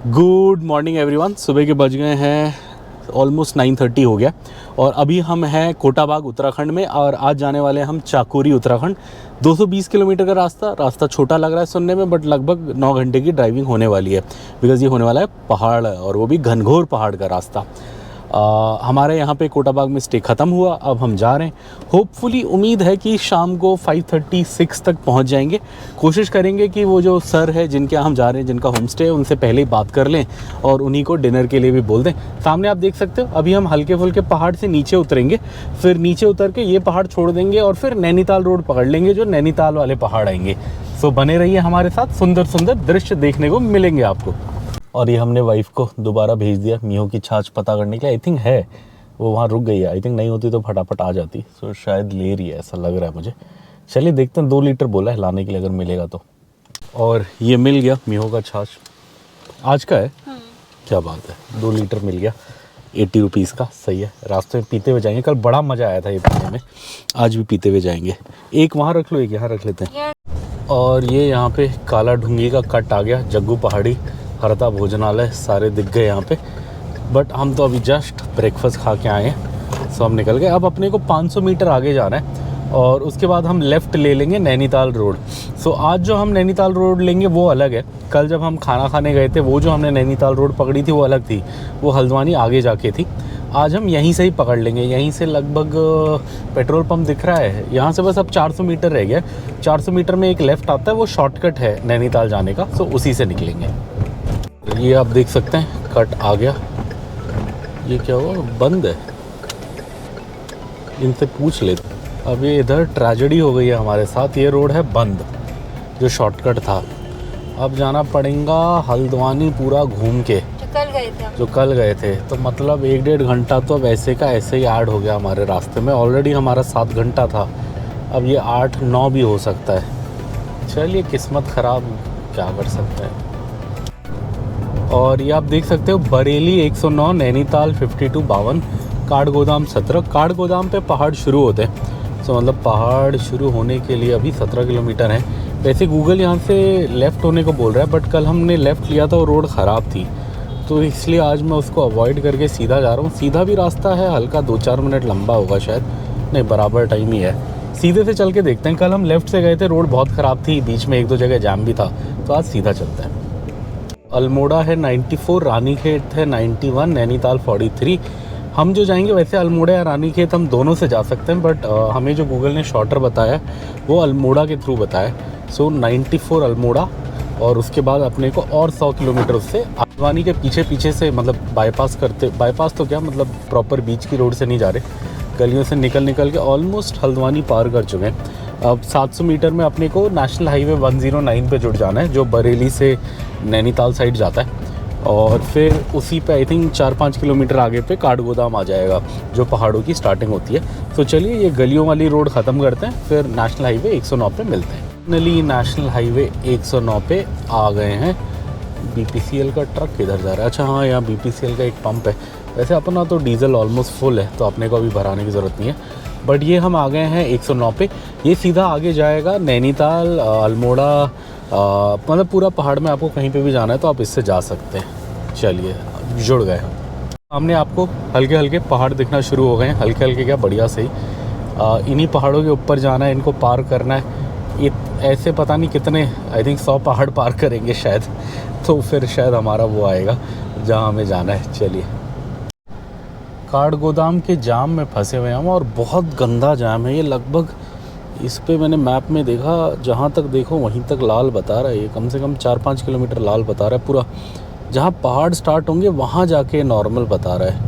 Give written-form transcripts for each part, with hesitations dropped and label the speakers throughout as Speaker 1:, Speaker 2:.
Speaker 1: Good morning everyone. सुबह के बज गए हैं ऑलमोस्ट 9:30 हो गया और अभी हम हैं कोटाबाग उत्तराखंड में और आज जाने वाले हैं हम चाकोरी उत्तराखंड। 220 किलोमीटर का रास्ता छोटा लग रहा है सुनने में, बट लगभग 9 घंटे की ड्राइविंग होने वाली है बिकॉज़ ये होने वाला है पहाड़ और वो भी घनघोर पहाड़ का रास्ता। हमारे यहाँ पे कोटाबाग में स्टे ख़त्म हुआ, अब हम जा रहे हैं। होपफुली उम्मीद है कि शाम को 5:36 तक पहुँच जाएंगे। कोशिश करेंगे कि वो जो सर है जिनके यहाँ हम जा रहे हैं, जिनका होम स्टे है, उनसे पहले ही बात कर लें और उन्हीं को डिनर के लिए भी बोल दें। सामने आप देख सकते हो अभी हम हल्के फुल्के पहाड़ से नीचे उतरेंगे, फिर नीचे उतर के ये पहाड़ छोड़ देंगे और फिर नैनीताल रोड पकड़ लेंगे, जो नैनीताल वाले पहाड़ आएंगे। सो बने रहिए हमारे साथ, सुंदर सुंदर दृश्य देखने को मिलेंगे आपको। और ये हमने वाइफ को दोबारा भेज दिया मीहो की छाछ पता करने के लिए। आई थिंक है वो वहाँ रुक गई है, आई थिंक नहीं होती तो फटाफट आ जाती। सो शायद ले रही है, ऐसा लग रहा है मुझे। चलिए देखते हैं, 2 लीटर बोला है लाने के लिए अगर मिलेगा तो। और ये मिल गया मीहो का छाछ, आज का है। क्या बात है, 2 लीटर मिल गया 80 रुपीज़ का। सही है, रास्ते में पीते हुए जाएंगे। कल बड़ा मज़ा आया था ये पीने में, आज भी पीते हुए जाएंगे। एक वहाँ रख लो, एक यहाँ रख लेते हैं। और ये यहाँ पे काला ढूंगी का कट आ गया, जग्गू पहाड़ी हरता भोजनालय सारे दिख गए यहाँ पे। बट हम तो अभी जस्ट ब्रेकफास्ट खा के आए हैं, सो हम निकल गए। अब अपने को 500 मीटर आगे जाना है और उसके बाद हम लेफ़्ट ले लेंगे नैनीताल रोड। सो आज जो हम नैनीताल रोड लेंगे वो अलग है। कल जब हम खाना खाने गए थे वो जो हमने नैनीताल रोड पकड़ी थी वो अलग थी, वो हल्द्वानी आगे जाके थी। आज हम यहीं से ही पकड़ लेंगे। यहीं से लगभग पेट्रोल पंप दिख रहा है, यहाँ से बस अब 400 मीटर रह गया। 400 मीटर में एक लेफ़्ट आता है, वो शॉर्टकट है नैनीताल जाने का, सो उसी से निकलेंगे। ये आप देख सकते हैं कट आ गया। ये क्या हुआ, बंद है, इनसे पूछ लेते। अब ये इधर ट्रेजेडी हो गई है हमारे साथ, ये रोड है बंद जो शॉर्टकट था। अब जाना पड़ेगा हल्द्वानी पूरा घूम के, जो कल गए थे। तो मतलब 1-1.5 घंटा तो अब ऐसे का ऐसे ही ऐड हो गया हमारे रास्ते में। ऑलरेडी हमारा 7 घंटा था, अब ये 8-9 भी हो सकता है। चलिए किस्मत ख़राब, क्या कर सकते हैं। और ये आप देख सकते हो बरेली 109, नैनीताल 5252, काठगोदाम 17। काठगोदाम पे पहाड़ शुरू होते हैं, तो मतलब पहाड़ शुरू होने के लिए अभी 17 किलोमीटर है। वैसे गूगल यहाँ से लेफ़्ट होने को बोल रहा है, बट कल हमने लेफ़्ट लिया था और रोड ख़राब थी, तो इसलिए आज मैं उसको अवॉइड करके सीधा जा रहा हूँ। सीधा भी रास्ता है, हल्का 2-4 मिनट लंबा होगा शायद, नहीं बराबर टाइम ही है। सीधे से चल के देखते हैं। कल हम लेफ़्ट से गए थे, रोड बहुत ख़राब थी, बीच में 1-2 जगह जाम भी था, तो आज सीधा चलते हैं। अल्मोड़ा है 94, रानीखेत है 91, नैनीताल 43। हम जो जाएंगे वैसे अल्मोड़ा या रानीखेत हम दोनों से जा सकते हैं, बट हमें जो गूगल ने शॉर्टर बताया वो अल्मोड़ा के थ्रू बताया। सो 94 अल्मोड़ा, और उसके बाद अपने को और 100 किलोमीटर उससे हल्द्वानी के पीछे से, मतलब बाईपास तो क्या, मतलब प्रॉपर बीच की रोड से नहीं जा रहे, गलियों से निकल के ऑलमोस्ट हल्द्वानी पार कर चुके हैं। अब 700 मीटर में अपने को नेशनल हाईवे 109 पे जुड़ जाना है, जो बरेली से नैनीताल साइड जाता है। और फिर उसी पे आई थिंक 4-5 किलोमीटर आगे पे काठगोदाम आ जाएगा, जो पहाड़ों की स्टार्टिंग होती है। तो चलिए ये गलियों वाली रोड ख़त्म करते हैं, फिर नेशनल हाईवे 109 पे मिलते हैं। फाइनली नेशनल हाईवे 109 पे आ गए हैं। BPCL का ट्रक किधर जा रहा है? अच्छा हाँ, यहाँ BPCL का एक पंप है। वैसे अपना तो डीजल ऑलमोस्ट फुल है, तो अपने को अभी भराने की ज़रूरत नहीं है। बट ये हम आ गए हैं 109 पे। ये सीधा आगे जाएगा नैनीताल, अल्मोड़ा, मतलब पूरा पहाड़ में आपको कहीं पे भी जाना है तो आप इससे जा सकते हैं। चलिए जुड़ गए हम। हमने आपको हल्के हल्के पहाड़ दिखना शुरू हो गए हैं। हल्के हल्के क्या, बढ़िया सही। इन्हीं पहाड़ों के ऊपर जाना है, इनको पार करना है। ये ऐसे पता नहीं कितने, आई थिंक 100 पहाड़ पार करेंगे शायद, तो फिर शायद हमारा वो आएगा जहाँ हमें जाना है। चलिए, काठगोदाम के जाम में फंसे हुए हम, और बहुत गंदा जाम है ये। लगभग इस पे मैंने मैप में देखा, जहाँ तक देखो वहीं तक लाल बता रहा है। ये कम से कम 4-5 किलोमीटर लाल बता रहा है पूरा। जहाँ पहाड़ स्टार्ट होंगे वहाँ जाके नॉर्मल बता रहा है,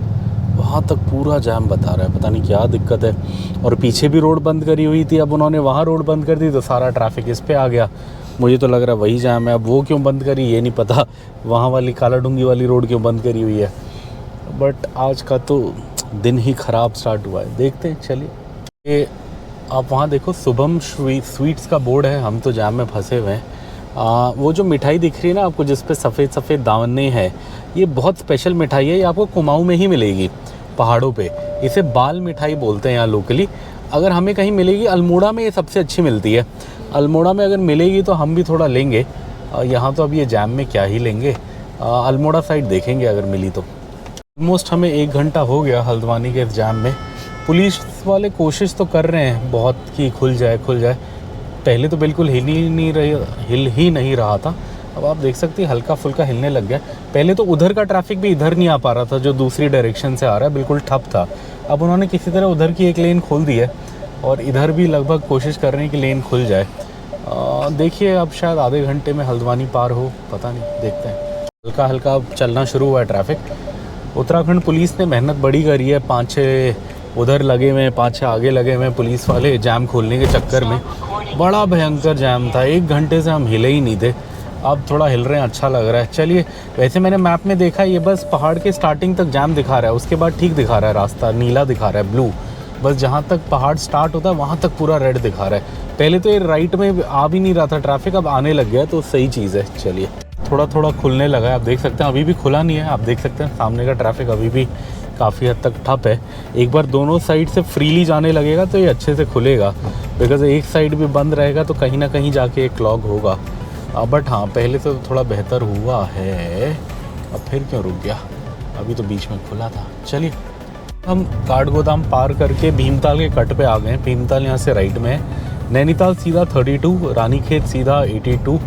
Speaker 1: वहाँ तक पूरा जाम बता रहा है। पता नहीं क्या दिक्कत है। और पीछे भी रोड बंद करी हुई थी, अब उन्होंने वहाँ रोड बंद कर दी तो सारा ट्रैफिक इस पे आ गया। मुझे तो लग रहा है वही जाम है। अब वो क्यों बंद करी ये नहीं पता, वहाँ वाली काला डूंगी वाली रोड क्यों बंद करी हुई है। बट आज का तो दिन ही ख़राब स्टार्ट हुआ है, देखते हैं। चलिए, ये आप वहाँ देखो शुभम स्वीट्स का बोर्ड है। हम तो जाम में फंसे हुए हैं। वो जो मिठाई दिख रही है ना आपको, जिस पे सफ़ेद सफ़ेद दावने हैं, ये बहुत स्पेशल मिठाई है। ये आपको कुमाऊं में ही मिलेगी, पहाड़ों पे। इसे बाल मिठाई बोलते हैं यहाँ लोकली। अगर हमें कहीं मिलेगी अल्मोड़ा में, ये सबसे अच्छी मिलती है। अल्मोड़ा में अगर मिलेगी तो हम भी थोड़ा लेंगे। यहाँ तो अब ये जाम में क्या ही लेंगे, अल्मोड़ा साइड देखेंगे अगर मिली तो। ऑलमोस्ट हमें 1 घंटा हो गया हल्द्वानी के जाम में। पुलिस वाले कोशिश तो कर रहे हैं बहुत कि खुल जाए खुल जाए। पहले तो बिल्कुल हिल ही नहीं रहा था, अब आप देख सकते हैं हल्का फुल्का हिलने लग गया। पहले तो उधर का ट्रैफिक भी इधर नहीं आ पा रहा था, जो दूसरी डायरेक्शन से आ रहा है बिल्कुल ठप था। अब उन्होंने किसी तरह उधर की एक लेन खोल दी है और इधर भी लगभग कोशिश कर रहे हैं कि लेन खुल जाए। देखिए अब शायद आधे घंटे में हल्द्वानी पार हो, पता नहीं, देखते हैं। हल्का हल्का अब चलना शुरू हुआ है ट्रैफिक। उत्तराखंड पुलिस ने मेहनत बड़ी करी है, 5-6 उधर लगे हुए हैं, 5-6 आगे लगे हुए हैं पुलिस वाले जाम खोलने के चक्कर में। बड़ा भयंकर जाम था, 1 घंटे से हम हिले ही नहीं थे। अब थोड़ा हिल रहे हैं, अच्छा लग रहा है। चलिए, वैसे मैंने मैप में देखा ये बस पहाड़ के स्टार्टिंग तक जाम दिखा रहा है, उसके बाद ठीक दिखा रहा है, रास्ता नीला दिखा रहा है, ब्लू। बस जहाँ तक पहाड़ स्टार्ट होता है वहाँ तक पूरा रेड दिखा रहा है। पहले तो ये राइट में आ भी नहीं रहा था ट्रैफिक, अब आने लग गया, तो सही चीज़ है। चलिए, थोड़ा थोड़ा खुलने लगा है, आप देख सकते हैं। अभी भी खुला नहीं है, आप देख सकते हैं सामने का ट्रैफिक अभी भी काफ़ी हद तक ठप है। एक बार दोनों साइड से फ्रीली जाने लगेगा तो ये अच्छे से खुलेगा, बिकॉज एक साइड भी बंद रहेगा तो कहीं ना कहीं जाके एक क्लॉग होगा। बट हाँ, पहले से तो थोड़ा बेहतर हुआ है। अब फिर क्यों रुक गया, अभी तो बीच में खुला था। चलिए, हम काठगोदाम पार करके भीमताल के कट पे आ गए। भीमताल यहाँ से राइट में है, नैनीताल सीधा 32, रानीखेत सीधा 82,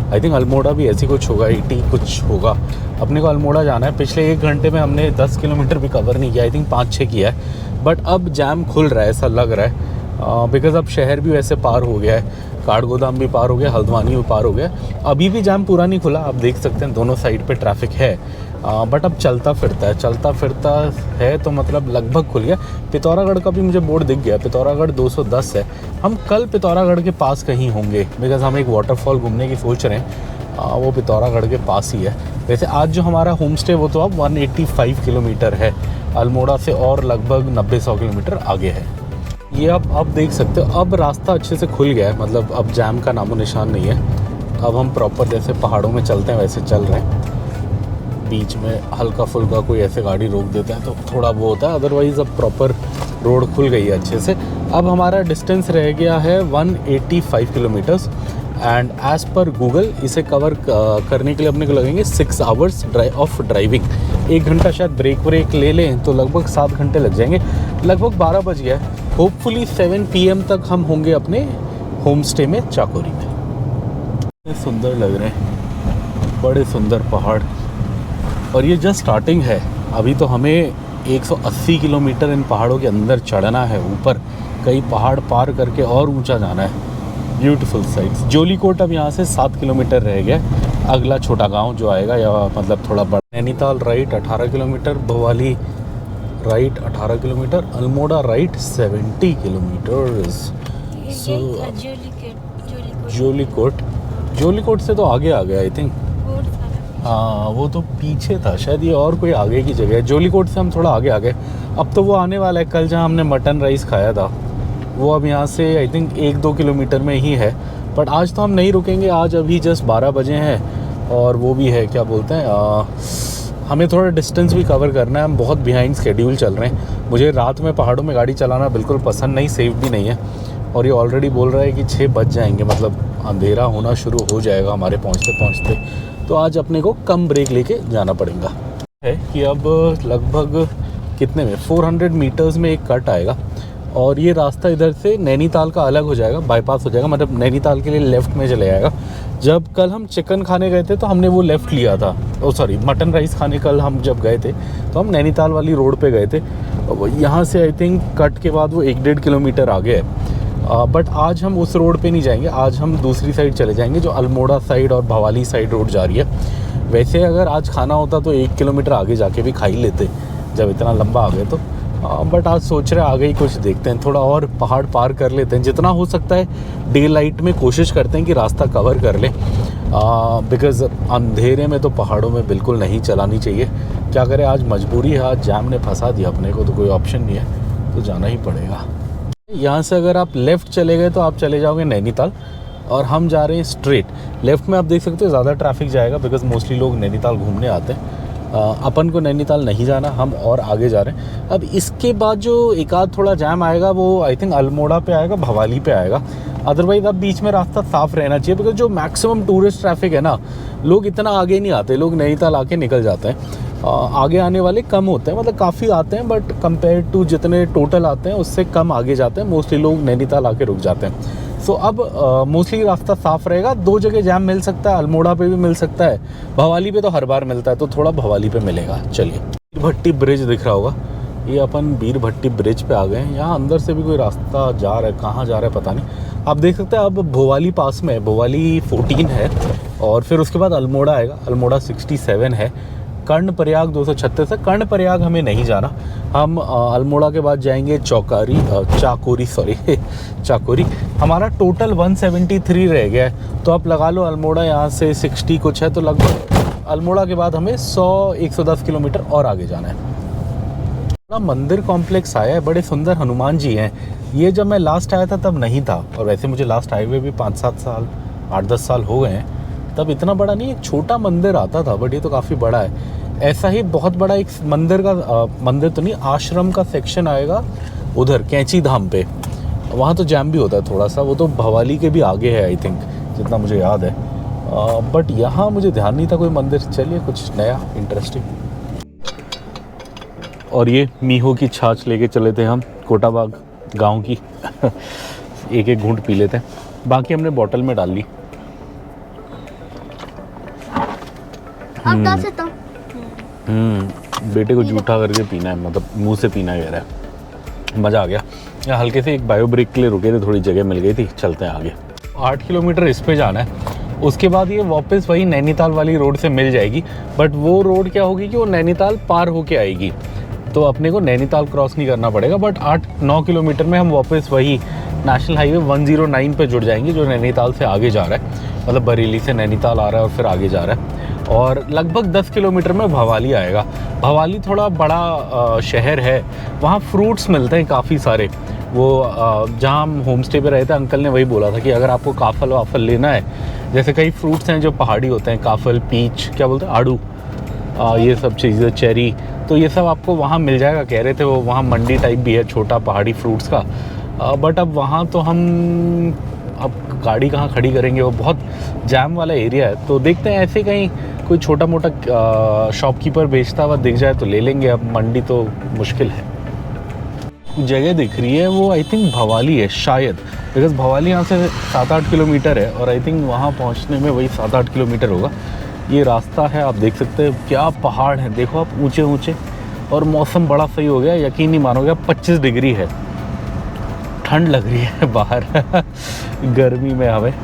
Speaker 1: आई थिंक अल्मोड़ा भी ऐसी कुछ होगा, 80 कुछ होगा। अपने को अल्मोड़ा जाना है। पिछले 1 घंटे में हमने 10 किलोमीटर भी कवर नहीं किया, आई थिंक 5-6 किया है। बट अब जाम खुल रहा है ऐसा लग रहा है, बिकॉज़ अब शहर भी वैसे पार हो गया है, काठगोदाम भी पार हो गया, हल्द्वानी भी पार हो गया। अभी भी जाम पूरा नहीं खुला, आप देख सकते हैं दोनों साइड पे ट्रैफिक है, बट अब चलता फिरता है तो मतलब लगभग खुल गया। पिथौरागढ़ का भी मुझे बोर्ड दिख गया, पिथौरागढ़ 210 है। हम कल पिथौरागढ़ के पास कहीं होंगे, बिकॉज हम एक वाटरफॉल घूमने की सोच रहे हैं, वो पिथौरागढ़ के पास ही है। वैसे आज जो हमारा होम स्टे वो तो अब 185 किलोमीटर है, अल्मोड़ा से और लगभग 90-100 किलोमीटर आगे है। ये अब देख सकते हो, अब रास्ता अच्छे से खुल गया है, मतलब अब जाम का नामो निशान नहीं है। अब हम प्रॉपर जैसे पहाड़ों में चलते हैं वैसे चल रहे हैं। बीच में हल्का फुल्का कोई ऐसे गाड़ी रोक देता है तो थोड़ा वो होता है, अदरवाइज़ अब प्रॉपर रोड खुल गई है अच्छे से। अब हमारा डिस्टेंस रह गया है 185 kilometres and as per Google इसे कवर करने के लिए अपने को लगेंगे 6 आवर्स ऑफ ड्राइविंग। 1 घंटा शायद ब्रेक ले लें तो लगभग 7 घंटे लग जाएंगे। लगभग 12 बज गया है, होपफुली 7 PM तक हम होंगे अपने होम स्टे में चाकोरी में। कितने सुंदर लग रहे हैं, बड़े सुंदर पहाड़। और ये जस्ट स्टार्टिंग है, अभी तो हमें 180 किलोमीटर इन पहाड़ों के अंदर चढ़ना है, ऊपर कई पहाड़ पार करके और ऊंचा जाना है। Beautiful sites. जोलीकोट अब यहाँ से 7 किलोमीटर रह गया, अगला छोटा गांव जो आएगा, या मतलब थोड़ा बड़ा। Nainital right 18 kilometre, Bhowali right 18 kilometre, Almora right 70 kilometres. Jeolikote से तो आगे आ गया आई थिंक। हाँ, वो तो पीछे था शायद, ये और कोई आगे की जगह है। जोलीकोट से हम थोड़ा आगे आ गए। अब तो वो आने वाला है, कल जहाँ हमने मटन राइस खाया था वो अब यहाँ से आई थिंक 1-2 किलोमीटर में ही है। बट आज तो हम नहीं रुकेंगे, आज अभी जस्ट 12 बजे हैं और वो भी है क्या बोलते हैं, हमें थोड़ा डिस्टेंस भी कवर करना है। हम बहुत बिहाइंड स्केड्यूल चल रहे हैं। मुझे रात में पहाड़ों में गाड़ी चलाना बिल्कुल पसंद नहीं, सेफ भी नहीं है। और ये ऑलरेडी बोल रहा है कि 6 बज जाएंगे, मतलब अंधेरा होना शुरू हो जाएगा हमारे पहुँचते। तो आज अपने को कम ब्रेक लेके जाना पड़ेगा। है कि अब लगभग कितने में 400 मीटर्स में एक कट आएगा और ये रास्ता इधर से नैनीताल का अलग हो जाएगा, बाईपास हो जाएगा, मतलब नैनीताल के लिए लेफ़्ट में चले जाएगा। जब कल हम चिकन खाने गए थे तो हमने वो लेफ़्ट लिया था, मटन राइस खाने कल हम जब गए थे तो हम नैनीताल वाली रोड पे गए थे। यहाँ से आई थिंक कट के बाद वो 1-1.5 किलोमीटर आगे है। बट आज हम उस रोड पे नहीं जाएंगे, आज हम दूसरी साइड चले जाएंगे जो अल्मोड़ा साइड और भवाली साइड रोड जा रही है। वैसे अगर आज खाना होता तो 1 किलोमीटर आगे जाके भी खा ही लेते, जब इतना लंबा आ गए तो। बट आज सोच रहे आगे ही कुछ देखते हैं, थोड़ा और पहाड़ पार कर लेते हैं। जितना हो सकता है डे लाइट में कोशिश करते हैं कि रास्ता कवर कर लें, बिकॉज़ अंधेरे में तो पहाड़ों में बिल्कुल नहीं चलानी चाहिए। क्या करें, आज मजबूरी है, आज जाम ने फंसा दिया अपने को, तो कोई ऑप्शन नहीं है, तो जाना ही पड़ेगा। यहाँ से अगर आप लेफ़्ट चले गए तो आप चले जाओगे नैनीताल, और हम जा रहे हैं स्ट्रेट। लेफ़्ट में आप देख सकते हो ज़्यादा ट्रैफिक जाएगा, बिकॉज़ मोस्टली लोग नैनीताल घूमने आते हैं। अपन को नैनीताल नहीं जाना, हम और आगे जा रहे हैं। अब इसके बाद जो एक आध थोड़ा जाम आएगा वो आई थिंक अल्मोड़ा पे आएगा, भवाली पे आएगा। अदरवाइज़ अब बीच में रास्ता साफ़ रहना चाहिए, बिकॉज जो मैक्सिमम टूरिस्ट ट्रैफिक है ना, लोग इतना आगे नहीं आते, लोग नैनीताल आके निकल जाते हैं। आगे आने वाले कम होते हैं, मतलब काफ़ी आते हैं, बट कंपेयर टू जितने टोटल आते हैं उससे कम आगे जाते हैं। मोस्टली लोग नैनीताल आके रुक जाते हैं। सो अब मोस्टली रास्ता साफ़ रहेगा। 2 जगह जैम मिल सकता है, अल्मोड़ा पे भी मिल सकता है, भवाली पे तो हर बार मिलता है, तो थोड़ा भवाली पे मिलेगा। चलिए, बीर भट्टी ब्रिज दिख रहा होगा, ये अपन बीर भट्टी ब्रिज पे आ गए हैं। यहाँ अंदर से भी कोई रास्ता जा रहा है, कहाँ जा रहा है पता नहीं। आप देख सकते हैं अब भोवाली पास में है, भोवाली 14 है और फिर उसके बाद अल्मोड़ा आएगा, अल्मोड़ा 67 है, कर्णप्रयाग 236 है। कर्णप्रयाग हमें नहीं जाना, हम अल्मोड़ा के बाद जाएंगे चाकोरी। हमारा टोटल 173 रह गया है, तो आप लगा लो अल्मोड़ा यहाँ से 60 कुछ है, तो लगभग अल्मोड़ा के बाद हमें 100-110 किलोमीटर और आगे जाना है। मंदिर कॉम्प्लेक्स आया है, बड़े सुंदर हनुमान जी हैं। ये जब मैं लास्ट आया था तब नहीं था, और वैसे मुझे लास्ट आए हुए भी 5-7 साल 8-10 साल हो गए हैं। तब इतना बड़ा नहीं, एक छोटा मंदिर आता था, बट ये तो काफ़ी बड़ा है। ऐसा ही बहुत बड़ा एक मंदिर तो नहीं, आश्रम का सेक्शन आएगा उधर कैंची धाम पे, वहाँ तो जैम भी होता है थोड़ा सा, वो तो भवाली के भी आगे है आई थिंक, जितना मुझे याद है। बट यहाँ मुझे ध्यान नहीं था कोई मंदिर। चलिए, कुछ नया इंटरेस्टिंग। और ये मीहो की छाछ लेके चले थे हम, कोटाबाग गांव की। एक एक घूंट पी लेते हैं, बाकी हमने बोतल में डाल ली। बेटे को जूठा करके पीना है, मतलब मुंह से पीना कह रहा है। मज़ा आ गया। यहाँ हल्के से एक बायो ब्रेक के लिए रुके थे, थोड़ी जगह मिल गई थी। चलते हैं आगे। 8 किलोमीटर इस पे जाना है, उसके बाद ये वापस वही नैनीताल वाली रोड से मिल जाएगी। बट वो रोड क्या होगी कि वो नैनीताल पार होके आएगी, तो अपने को नैनीताल क्रॉस नहीं करना पड़ेगा। बट 8-9 किलोमीटर में हम वापस वही नेशनल हाईवे 109 पे जुड़ जाएंगे, जो नैनीताल से आगे जा रहा है, मतलब बरेली से नैनीताल आ रहा है और फिर आगे जा रहा है। और लगभग 10 किलोमीटर में भवाली आएगा। भवाली थोड़ा बड़ा शहर है, वहाँ फ्रूट्स मिलते हैं काफ़ी सारे। वो जहाँ हम होम स्टे पे रहे थे, अंकल ने वही बोला था कि अगर आपको काफ़ल वाफल लेना है, जैसे कई फ्रूट्स हैं जो पहाड़ी होते हैं, काफ़ल, पीच, क्या बोलते हैं, आड़ू, ये सब चीज़ें, चेरी, तो ये सब आपको वहाँ मिल जाएगा, कह रहे थे वो। वहाँ मंडी टाइप भी है छोटा पहाड़ी फ्रूट्स का। बट अब वहाँ तो हम अब गाड़ी कहाँ खड़ी करेंगे, वो बहुत जैम वाला एरिया है। तो देखते हैं, ऐसे कहीं कोई छोटा मोटा शॉपकीपर बेचता हुआ दिख जाए तो ले लेंगे। अब मंडी तो मुश्किल है। जगह दिख रही है वो आई थिंक भवाली है शायद, बिकॉज भवाली यहाँ से 7-8 किलोमीटर है और आई थिंक वहाँ पहुँचने में वही 7-8 किलोमीटर होगा। ये रास्ता है, आप देख सकते हैं क्या पहाड़ है, देखो आप, ऊंचे ऊंचे। और मौसम बड़ा सही हो गया, यकीन नहीं मानोगे, 25 डिग्री है, ठंड लग रही है बाहर। गर्मी में हमें,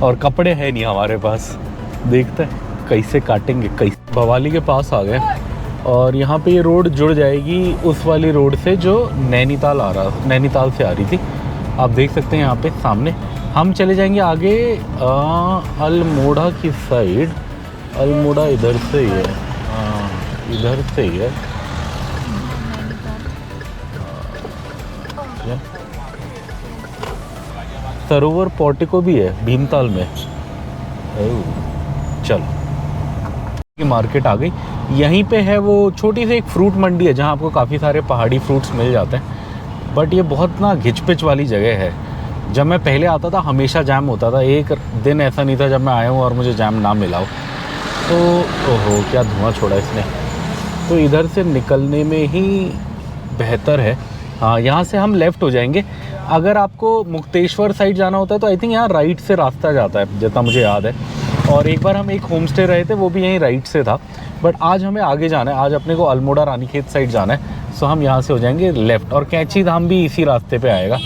Speaker 1: और कपड़े हैं नहीं हमारे पास। देखते हैं कैसे काटेंगे, कैसे। भवाली के पास आ गए और यहाँ पे ये रोड जुड़ जाएगी उस वाली रोड से जो नैनीताल से आ रही थी। आप देख सकते हैं यहाँ पे सामने। हम चले जाएंगे आगे अल्मोड़ा की साइड। अल्मोड़ा इधर से ही है, इधर से ही है। सरोवर पोर्टिको भी है भीमताल में। चलो, मार्केट आ गई। यहीं पे है वो छोटी सी एक फ्रूट मंडी है, जहाँ आपको काफ़ी सारे पहाड़ी फ्रूट्स मिल जाते हैं। बट ये बहुत ना घिचपिच वाली जगह है। जब मैं पहले आता था हमेशा जैम होता था, एक दिन ऐसा नहीं था जब मैं आया हूँ और मुझे जैम ना मिला हो। तो ओहो, क्या धुआं छोड़ा इसने। तो इधर से निकलने में ही बेहतर है। हाँ, यहाँ से हम लेफ़्ट हो जाएंगे। अगर आपको मुक्तेश्वर साइड जाना होता है तो आई थिंक यहाँ राइट से रास्ता जाता है, जितना मुझे याद है। और एक बार हम एक होम स्टे रहे थे, वो भी यहीं राइट से था। बट आज हमें आगे जाना है, आज अपने को अल्मोड़ा रानीखेत साइड जाना है। सो हम यहाँ से हो जाएंगे लेफ़्ट, और कैंची धाम भी इसी रास्ते पे आएगा।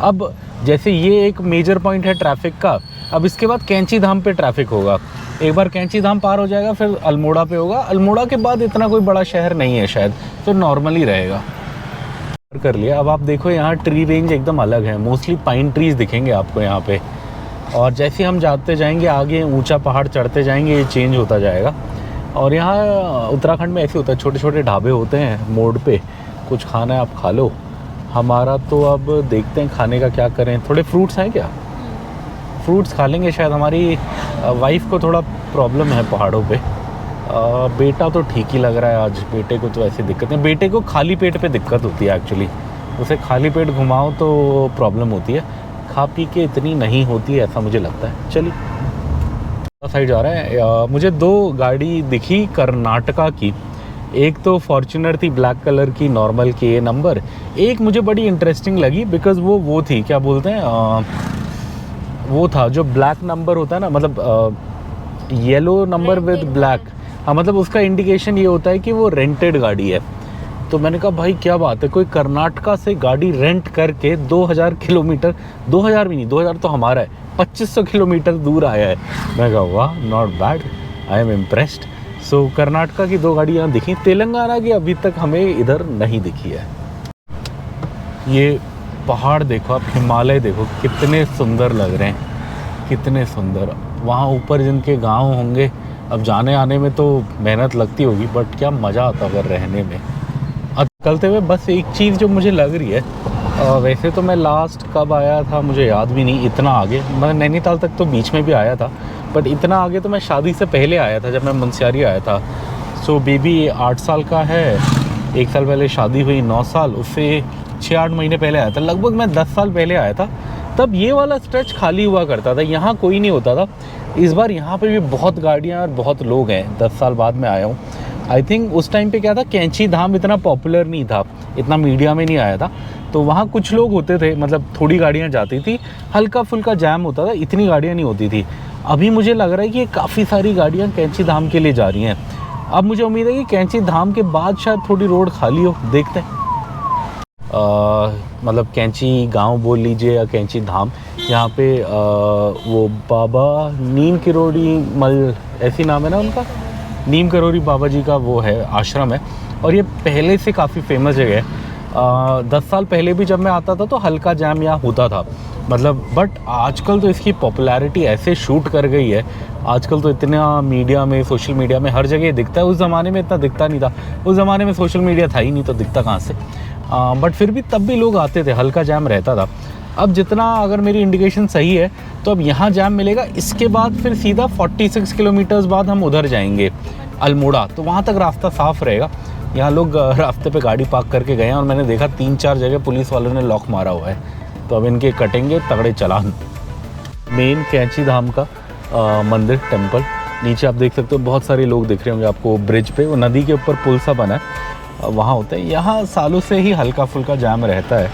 Speaker 1: अब जैसे ये एक मेजर पॉइंट है ट्रैफिक का, अब इसके बाद कैंची धाम पे ट्रैफिक होगा। एक बार कैंची धाम पार हो जाएगा फिर अल्मोड़ा पे होगा। अल्मोड़ा के बाद इतना कोई बड़ा शहर नहीं है शायद, तो नॉर्मल ही रहेगा। कर लिया। अब आप देखो यहाँ ट्री रेंज एकदम अलग है, मोस्टली पाइन ट्रीज दिखेंगे आपको यहाँ पे। और जैसे हम जाते जाएंगे आगे, ऊंचा पहाड़ चढ़ते जाएंगे, ये चेंज होता जाएगा। और यहाँ उत्तराखंड में ऐसे होता है, छोटे छोटे ढाबे होते हैं मोड़ पे, कुछ खाना है आप खा लो। हमारा तो अब देखते हैं खाने का क्या करें। थोड़े फ्रूट्स हैं क्या? फ्रूट्स खा लेंगे शायद। हमारी वाइफ को थोड़ा प्रॉब्लम है पहाड़ों पे। बेटा तो ठीक ही लग रहा है आज, बेटे को तो ऐसी दिक्कत नहीं। बेटे को खाली पेट पे दिक्कत होती है एक्चुअली, उसे खाली पेट घुमाओ तो प्रॉब्लम होती है। खा पी के इतनी नहीं होती है, ऐसा मुझे लगता है। चलिए साइड जा रहे हैं। मुझे 2 गाड़ी दिखी कर्नाटका की। एक तो फॉर्च्यूनर थी ब्लैक कलर की, नॉर्मल के नंबर। एक मुझे बड़ी इंटरेस्टिंग लगी बिकॉज़ वो थी, क्या बोलते हैं, वो था जो ब्लैक नंबर होता है ना, मतलब येलो नंबर विद ब्लैक। हाँ, मतलब उसका इंडिकेशन ये होता है कि वो रेंटेड गाड़ी है। तो मैंने कहा भाई क्या बात है, कोई कर्नाटका से गाड़ी रेंट करके 2000 किलोमीटर, 2000 भी नहीं, 2000 तो हमारा है, 2500 किलोमीटर दूर आया है। मैं कहा वाह, not bad, I am impressed. So Karnataka की 2 गाड़ियाँ दिखी। तेलंगाना की अभी तक हमें इधर नहीं दिखी है। ये पहाड़ देखो आप, हिमालय देखो कितने सुंदर लग रहे हैं, कितने सुंदर। वहाँ ऊपर जिनके गांव होंगे, अब जाने आने में तो मेहनत लगती होगी, बट क्या मज़ा आता होगा रहने में। अब चलते हुए बस एक चीज़ जो मुझे लग रही है, वैसे तो मैं लास्ट कब आया था मुझे याद भी नहीं, इतना आगे मैं नैनीताल तक तो बीच में भी आया था, बट इतना आगे तो मैं शादी से पहले आया था, जब मैं मुनस्यारी आया था। सो बेबी 8 साल का है, 1 साल पहले शादी हुई, 9 साल, उससे 6-8 महीने पहले आया था। लगभग मैं 10 साल पहले आया था, तब ये वाला स्ट्रेच खाली हुआ करता था, यहाँ कोई नहीं होता था। इस बार यहाँ पे भी बहुत गाड़ियाँ और बहुत लोग हैं। 10 साल बाद मैं आया हूँ। आई थिंक उस टाइम पे क्या था, कैंची धाम इतना पॉपुलर नहीं था, इतना मीडिया में नहीं आया था, तो वहाँ कुछ लोग होते थे, मतलब थोड़ी गाड़ियाँ जाती थी, हल्का फुल्का जैम होता था, इतनी गाड़ियाँ नहीं होती थी। अभी मुझे लग रहा है कि काफ़ी सारी गाड़ियाँ कैंची धाम के लिए जा रही हैं। अब मुझे उम्मीद है कि कैंची धाम के बाद शायद थोड़ी रोड खाली हो, देखते हैं। मतलब कैंची गांव बोल लीजिए या कैंची धाम, यहाँ पे वो बाबा नीम किरोड़ी मल, ऐसी नाम है ना उनका, नीम करोरी बाबा जी का वो है, आश्रम है, और ये पहले से काफ़ी फेमस जगह है। 10 साल पहले भी जब मैं आता था तो हल्का जैम यहाँ होता था, मतलब, बट आजकल तो इसकी पॉपुलैरिटी ऐसे शूट कर गई है, आजकल तो इतना मीडिया में, सोशल मीडिया में हर जगह दिखता है। उस ज़माने में इतना दिखता नहीं था, उस ज़माने में सोशल मीडिया था ही नहीं, तो दिखता कहाँ से। बट फिर भी तब भी लोग आते थे, हल्का जैम रहता था। अब जितना, अगर मेरी इंडिकेशन सही है तो अब यहाँ जैम मिलेगा, इसके बाद फिर सीधा 46 किलोमीटर्स बाद हम उधर जाएंगे अल्मोड़ा, तो वहाँ तक रास्ता साफ़ रहेगा। यहाँ लोग रास्ते पे गाड़ी पार्क करके गए हैं और मैंने देखा 3-4 जगह पुलिस वालों ने लॉक मारा हुआ है, तो अब इनके कटेंगे तगड़े चालान। मेन कैंची धाम का मंदिर, टेम्पल, नीचे आप देख सकते हो, बहुत सारे लोग दिख रहे होंगे आपको ब्रिज पे, वो नदी के ऊपर पुल सा बना है, वहाँ होता है। यहाँ सालों से ही हल्का फुल्का जाम रहता है,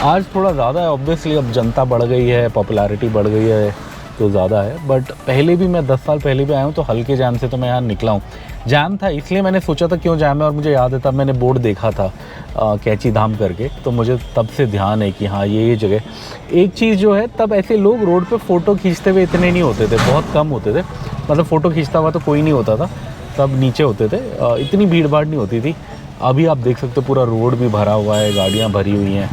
Speaker 1: आज थोड़ा ज़्यादा है ऑब्वियसली, अब जनता बढ़ गई है, पॉपुलैरिटी बढ़ गई है तो ज़्यादा है, बट पहले भी मैं 10 साल पहले भी आया हूँ तो हल्के जाम से तो मैं यहाँ निकला हूँ। जाम था इसलिए मैंने सोचा था क्यों जाम है, और मुझे याद है तब मैंने बोर्ड देखा था कैंची धाम करके, तो मुझे तब से ध्यान है कि हाँ ये जगह। एक चीज़ जो है, तब ऐसे लोग रोड पे फ़ोटो खींचते हुए इतने नहीं होते थे, बहुत कम होते थे, मतलब फ़ोटो खींचता हुआ तो कोई नहीं होता था, तब नीचे होते थे, इतनी भीड़ भाड़ नहीं होती थी। अभी आप देख सकते हो पूरा रोड भी भरा हुआ है, गाड़ियाँ भरी हुई हैं,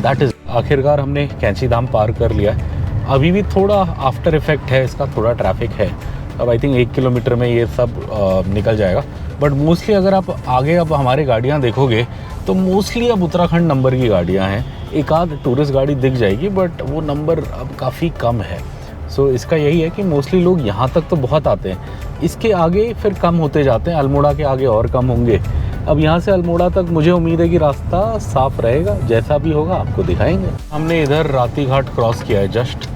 Speaker 1: दैट इज़। आखिरकार हमने कैंची धाम पार कर लिया है। अभी भी थोड़ा आफ्टर इफेक्ट है इसका, थोड़ा ट्रैफिक है। अब आई थिंक 1 किलोमीटर में ये सब निकल जाएगा, बट मोस्टली अगर आप आगे अब हमारे गाड़ियाँ देखोगे तो मोस्टली अब उत्तराखंड नंबर की गाड़ियाँ हैं। एक आध टूरिस्ट गाड़ी दिख जाएगी, बट वो नंबर अब काफ़ी कम है। सो इसका यही है कि मोस्टली लोग यहाँ तक तो बहुत आते हैं, इसके आगे फिर कम होते जाते हैं, अल्मोड़ा के आगे और कम होंगे। अब यहाँ से अल्मोड़ा तक मुझे उम्मीद है कि रास्ता साफ़ रहेगा, जैसा भी होगा आपको दिखाएंगे। हमने इधर राती घाट क्रॉस किया है जस्ट,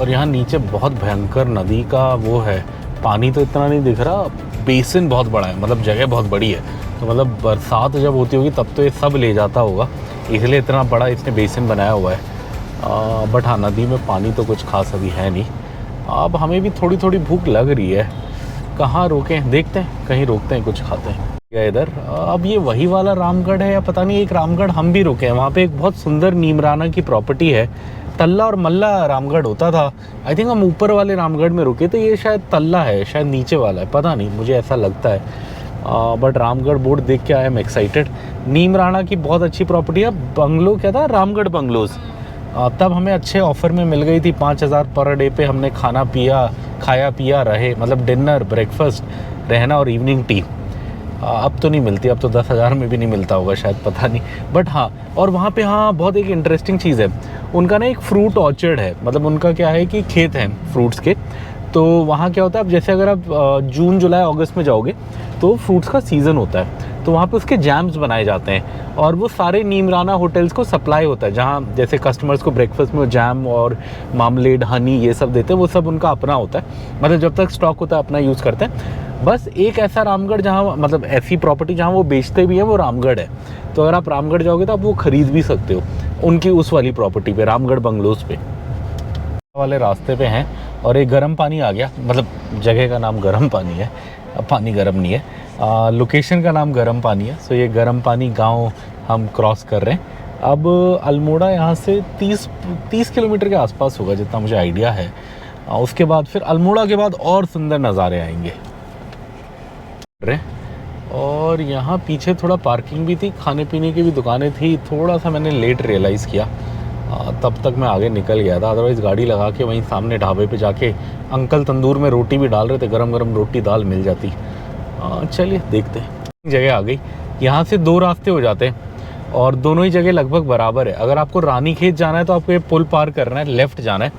Speaker 1: और यहाँ नीचे बहुत भयंकर नदी का वो है, पानी तो इतना नहीं दिख रहा, बेसिन बहुत बड़ा है, मतलब जगह बहुत बड़ी है, तो मतलब बरसात जब होती होगी तब तो ये सब ले जाता होगा, इसलिए इतना बड़ा इसने बेसिन बनाया हुआ है। बट हाँ, नदी में पानी तो कुछ खास अभी है नहीं। अब हमें भी थोड़ी थोड़ी भूख लग रही है, कहाँ रोकें, देखते हैं कहीं रोकते हैं, कुछ खाते हैं या इधर। अब ये वही वाला रामगढ़ है या पता नहीं, एक रामगढ़ हम भी रुके हैं, वहाँ पे एक बहुत सुंदर नीमराना की प्रॉपर्टी है, तल्ला और मल्ला रामगढ़ होता था। आई थिंक हम ऊपर वाले रामगढ़ में रुके, तो ये शायद तल्ला है, शायद नीचे वाला है, पता नहीं, मुझे ऐसा लगता है। बट रामगढ़ बोर्ड देख के आई एम एक्साइटेड। नीमराना की बहुत अच्छी प्रॉपर्टी है, बंगलो क्या था, रामगढ़ बंगलोज़। तब हमें अच्छे ऑफ़र में मिल गई थी, 5000 पर डे पे हमने खाया पिया रहे, मतलब डिनर, ब्रेकफास्ट, रहना और इवनिंग टी। अब तो नहीं मिलती, अब तो 10,000 में भी नहीं मिलता होगा शायद, पता नहीं। बट हाँ, और वहाँ पे हाँ बहुत एक इंटरेस्टिंग चीज़ है, उनका ना एक फ्रूट ऑर्चर्ड है, मतलब उनका क्या है कि खेत हैं फ्रूट्स के, तो वहाँ क्या होता है, अब जैसे अगर आप जून जुलाई अगस्त में जाओगे तो फ्रूट्स का सीज़न होता है, तो वहाँ पे उसके जैम्स बनाए जाते हैं और वो सारे नीमराना होटल्स को सप्लाई होता है। जहाँ जैसे कस्टमर्स को ब्रेकफास्ट में जैम और मामलेड, हनी ये सब देते हैं, वो सब उनका अपना होता है, मतलब जब तक स्टॉक होता है अपना यूज़ करते हैं। बस एक ऐसा रामगढ़ जहाँ, मतलब ऐसी प्रॉपर्टी जहाँ वो बेचते भी हैं, वो रामगढ़ है। तो अगर आप रामगढ़ जाओगे तो आप वो ख़रीद भी सकते हो उनकी उस वाली प्रॉपर्टी पे, रामगढ़ बंगलोज पे वाले रास्ते पे हैं। और एक गर्म पानी आ गया, मतलब जगह का नाम गर्म पानी है, अब पानी गर्म नहीं है, लोकेशन का नाम गर्म पानी है। सो ये गर्म पानी गांव हम क्रॉस कर रहे हैं। अब अल्मोड़ा यहाँ से 30 किलोमीटर के आसपास होगा जितना मुझे आइडिया है। उसके बाद फिर अल्मोड़ा के बाद और सुंदर नज़ारे आएंगे। और यहाँ पीछे थोड़ा पार्किंग भी थी, खाने पीने की भी दुकानें थी। थोड़ा सा मैंने लेट रियलाइज़ किया, तब तक मैं आगे निकल गया था। अदरवाइज़ गाड़ी लगा के वहीं सामने ढाबे पे जाके अंकल तंदूर में रोटी भी डाल रहे थे, गरम गरम रोटी दाल मिल जाती। चलिए देखते हैं। जगह आ गई, यहाँ से 2 रास्ते हो जाते हैं और दोनों ही जगह लगभग बराबर है। अगर आपको रानीखेत जाना है तो आपको ये पुल पार करना है, लेफ़्ट जाना है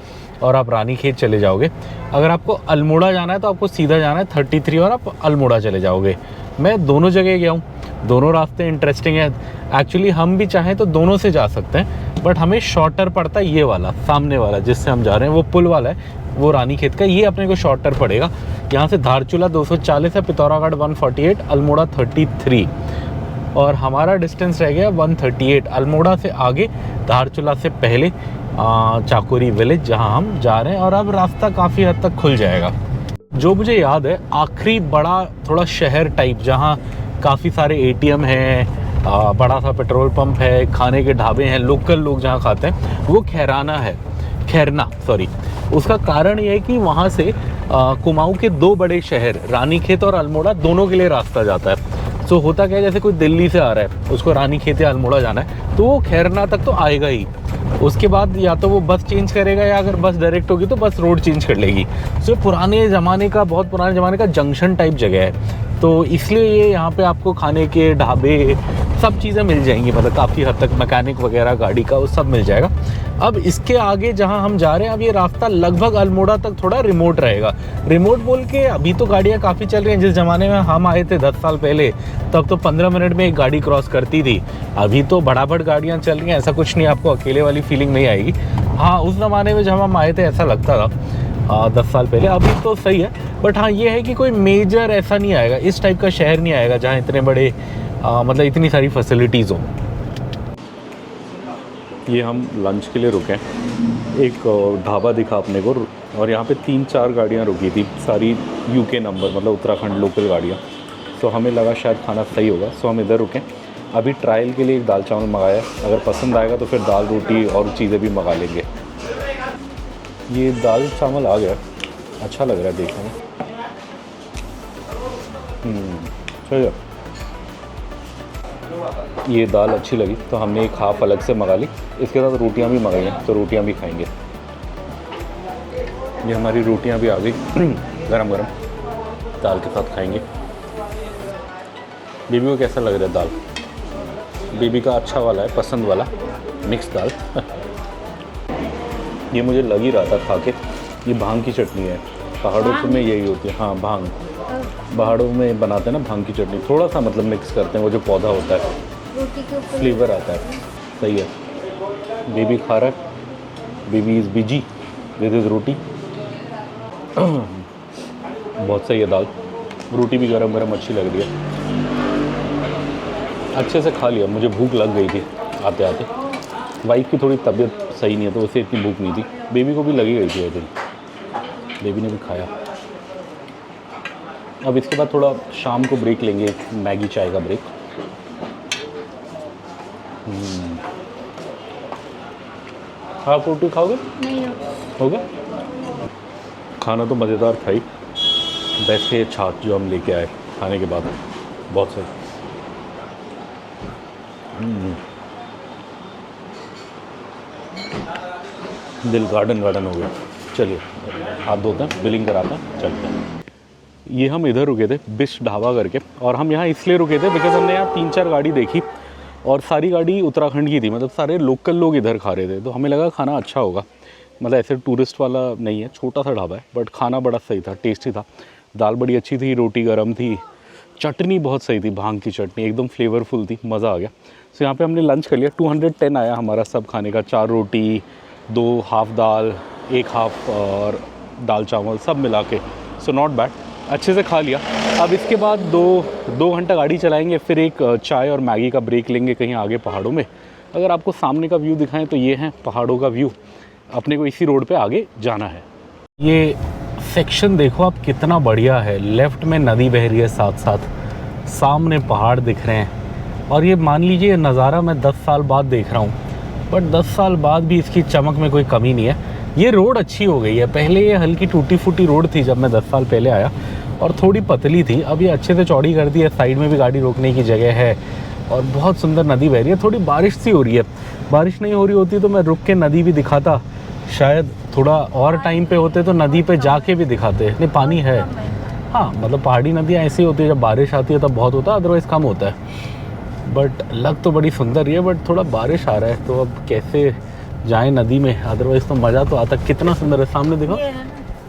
Speaker 1: और आप रानीखेत चले जाओगे। अगर आपको अल्मोड़ा जाना है तो आपको सीधा जाना है 33 और आप अल्मोड़ा चले जाओगे। मैं दोनों जगह गया हूँ, दोनों रास्ते इंटरेस्टिंग है। एक्चुअली हम भी चाहें तो दोनों से जा सकते हैं, बट हमें शॉर्टर पड़ता है ये वाला, सामने वाला जिससे हम जा रहे हैं, वो पुल वाला है, वो रानीखेत का। ये अपने को शॉर्टर पड़ेगा। यहाँ से धारचूला 240 है, पिथौरागढ़ 148, अल्मोड़ा 33 और हमारा डिस्टेंस रह गया 138। अल्मोड़ा से आगे, धारचूला से पहले चाकोरी विलेज जहाँ हम जा रहे हैं। और अब रास्ता काफ़ी हद तक खुल जाएगा। जो मुझे याद है, आखिरी बड़ा थोड़ा शहर टाइप जहाँ काफ़ी सारे ATM हैं, बड़ा सा पेट्रोल पंप है, खाने के ढाबे हैं, लोकल लोग जहाँ खाते हैं, वो खैरना सॉरी। उसका कारण ये है कि वहाँ से कुमाऊँ के 2 बड़े शहर रानीखेत और अल्मोड़ा दोनों के लिए रास्ता जाता है। सो होता क्या है, जैसे कोई दिल्ली से आ रहा है, उसको रानीखेत या अल्मोड़ा जाना है, तो वो खैरना तक तो आएगा ही। उसके बाद या तो वो बस चेंज करेगा, या अगर बस डायरेक्ट होगी तो बस रोड चेंज कर लेगी। सो बहुत पुराने ज़माने का जंक्शन टाइप जगह है, तो इसलिए ये यहाँ पे आपको खाने के ढाबे सब चीज़ें मिल जाएंगी, मतलब काफ़ी हद तक मैकेनिक वगैरह गाड़ी का वो सब मिल जाएगा। अब इसके आगे जहाँ हम जा रहे हैं, अब ये रास्ता लगभग अल्मोड़ा तक थोड़ा रिमोट रहेगा। रिमोट बोल के अभी तो गाड़ियाँ काफ़ी चल रही हैं, जिस ज़माने में हम आए थे 10 साल पहले, तब तो 15 मिनट में एक गाड़ी क्रॉस करती थी। अभी तो बड़ाबड़ गाड़ियाँ चल रही हैं, ऐसा कुछ नहीं, आपको अकेले वाली फीलिंग नहीं आएगी। हाँ, उस ज़माने में जब हम आए थे ऐसा लगता था 10 साल पहले। अभी तो सही है, बट हाँ ये है कि कोई मेजर ऐसा नहीं आएगा, इस टाइप का शहर नहीं आएगा जहाँ इतने बड़े मतलब इतनी सारी फैसिलिटीज़ हों। ये हम लंच के लिए रुके, एक ढाबा दिखा अपने को, और यहाँ पे 3-4 गाड़ियाँ रुकी थी, सारी UK नंबर, मतलब उत्तराखंड लोकल गाड़ियाँ। तो हमें लगा शायद खाना सही होगा, सो हम इधर रुके। अभी ट्रायल के लिए एक दाल चावल मंगाया, अगर पसंद आएगा तो फिर दाल रोटी और चीज़ें भी मंगा लेंगे। ये दाल चावल आ गया, अच्छा लग रहा है देखने में। सही है, ये दाल अच्छी लगी तो हमने एक हाफ़ अलग से मंगा ली। इसके साथ रोटियां भी मंगाई हैं, तो रोटियां भी खाएंगे। ये हमारी रोटियां भी आ गई गरम गरम, दाल के साथ खाएंगे। बेबी को कैसा लग रहा है दाल? बेबी का अच्छा वाला है, पसंद वाला मिक्स दाल। ये मुझे लग ही रहा था खा के, ये भांग की चटनी है, पहाड़ों में यही होती है। हाँ, भांग पहाड़ों में बनाते हैं ना भांग की चटनी, थोड़ा सा मतलब मिक्स करते हैं, वो जो पौधा होता है,
Speaker 2: रोटी के ऊपर
Speaker 1: फ्लेवर आता है। सही है, बेबी खा रहा है, baby is busy with his roti. बहुत सही है दाल, रोटी भी गरम गरम अच्छी लग रही है। अच्छे से खा लिया, मुझे भूख लग गई थी आते आते। वाइफ की थोड़ी तबीयत सही नहीं है, तो उसे इतनी भूख नहीं थी, बेबी को भी लगी गई थी। आई थिंक बेबी ने भी खाया। अब इसके बाद थोड़ा शाम को ब्रेक लेंगे, मैगी चाय का ब्रेक। आप रोटी खाओगे?
Speaker 2: नहीं
Speaker 1: होगा। खाना तो मज़ेदार था ही, बेस्ट है छाछ जो हम लेके आए खाने के बाद, बहुत सही। दिल गार्डन हो गया। चलिए हाथ धोते हैं, बिलिंग कराते हैं, चलते हैं। ये हम इधर रुके थे, बिस्ट ढाबा करके, और हम यहाँ इसलिए रुके थे बिकॉज हमने यहाँ 3-4 गाड़ी देखी और सारी गाड़ी उत्तराखंड की थी, मतलब सारे लोकल लोग इधर खा रहे थे, तो हमें लगा खाना अच्छा होगा। मतलब ऐसे टूरिस्ट वाला नहीं है, छोटा सा ढाबा है, बट खाना बड़ा सही था, टेस्टी था। दाल बड़ी अच्छी थी, रोटी गर्म थी, चटनी बहुत सही थी, भांग की चटनी एकदम फ्लेवरफुल थी, मज़ा आ गया। सो यहाँ पे हमने लंच कर लिया। 210 आया हमारा सब खाने का, 4 रोटी, 2 हाफ़ दाल, 1 हाफ़ और दाल चावल सब मिला के। सो नॉट बैड, अच्छे से खा लिया। अब इसके बाद दो घंटा गाड़ी चलाएंगे, फिर एक चाय और मैगी का ब्रेक लेंगे कहीं आगे पहाड़ों में। अगर आपको सामने का व्यू दिखाएं तो ये है पहाड़ों का व्यू। अपने को इसी रोड पे आगे जाना है। ये सेक्शन देखो आप कितना बढ़िया है, लेफ़्ट में नदी बह रही है, साथ साथ सामने पहाड़ दिख रहे हैं। और ये मान लीजिए ये नज़ारा मैं 10 साल बाद देख रहा हूँ, बट 10 साल बाद भी इसकी चमक में कोई कमी नहीं है। ये रोड अच्छी हो गई है, पहले ये हल्की टूटी फूटी रोड थी जब मैं 10 साल पहले आया, और थोड़ी पतली थी। अब ये अच्छे से चौड़ी कर दी है, साइड में भी गाड़ी रोकने की जगह है, और बहुत सुंदर नदी बह रही है। थोड़ी बारिश सी हो रही है, बारिश नहीं हो रही होती तो मैं रुक के नदी भी दिखाता, शायद थोड़ा और टाइम पे होते तो नदी पे जाके भी दिखाते। नहीं, पानी है, हाँ, मतलब पहाड़ी नदियाँ ऐसी होती है जब बारिश आती है तब बहुत होता है, अदरवाइज़ कम होता है। बट लग तो बड़ी सुंदर ही है, बट थोड़ा बारिश आ रहा है तो अब कैसे जाएं नदी में, अदरवाइज़ तो मज़ा तो आता। कितना सुंदर है, सामने देखो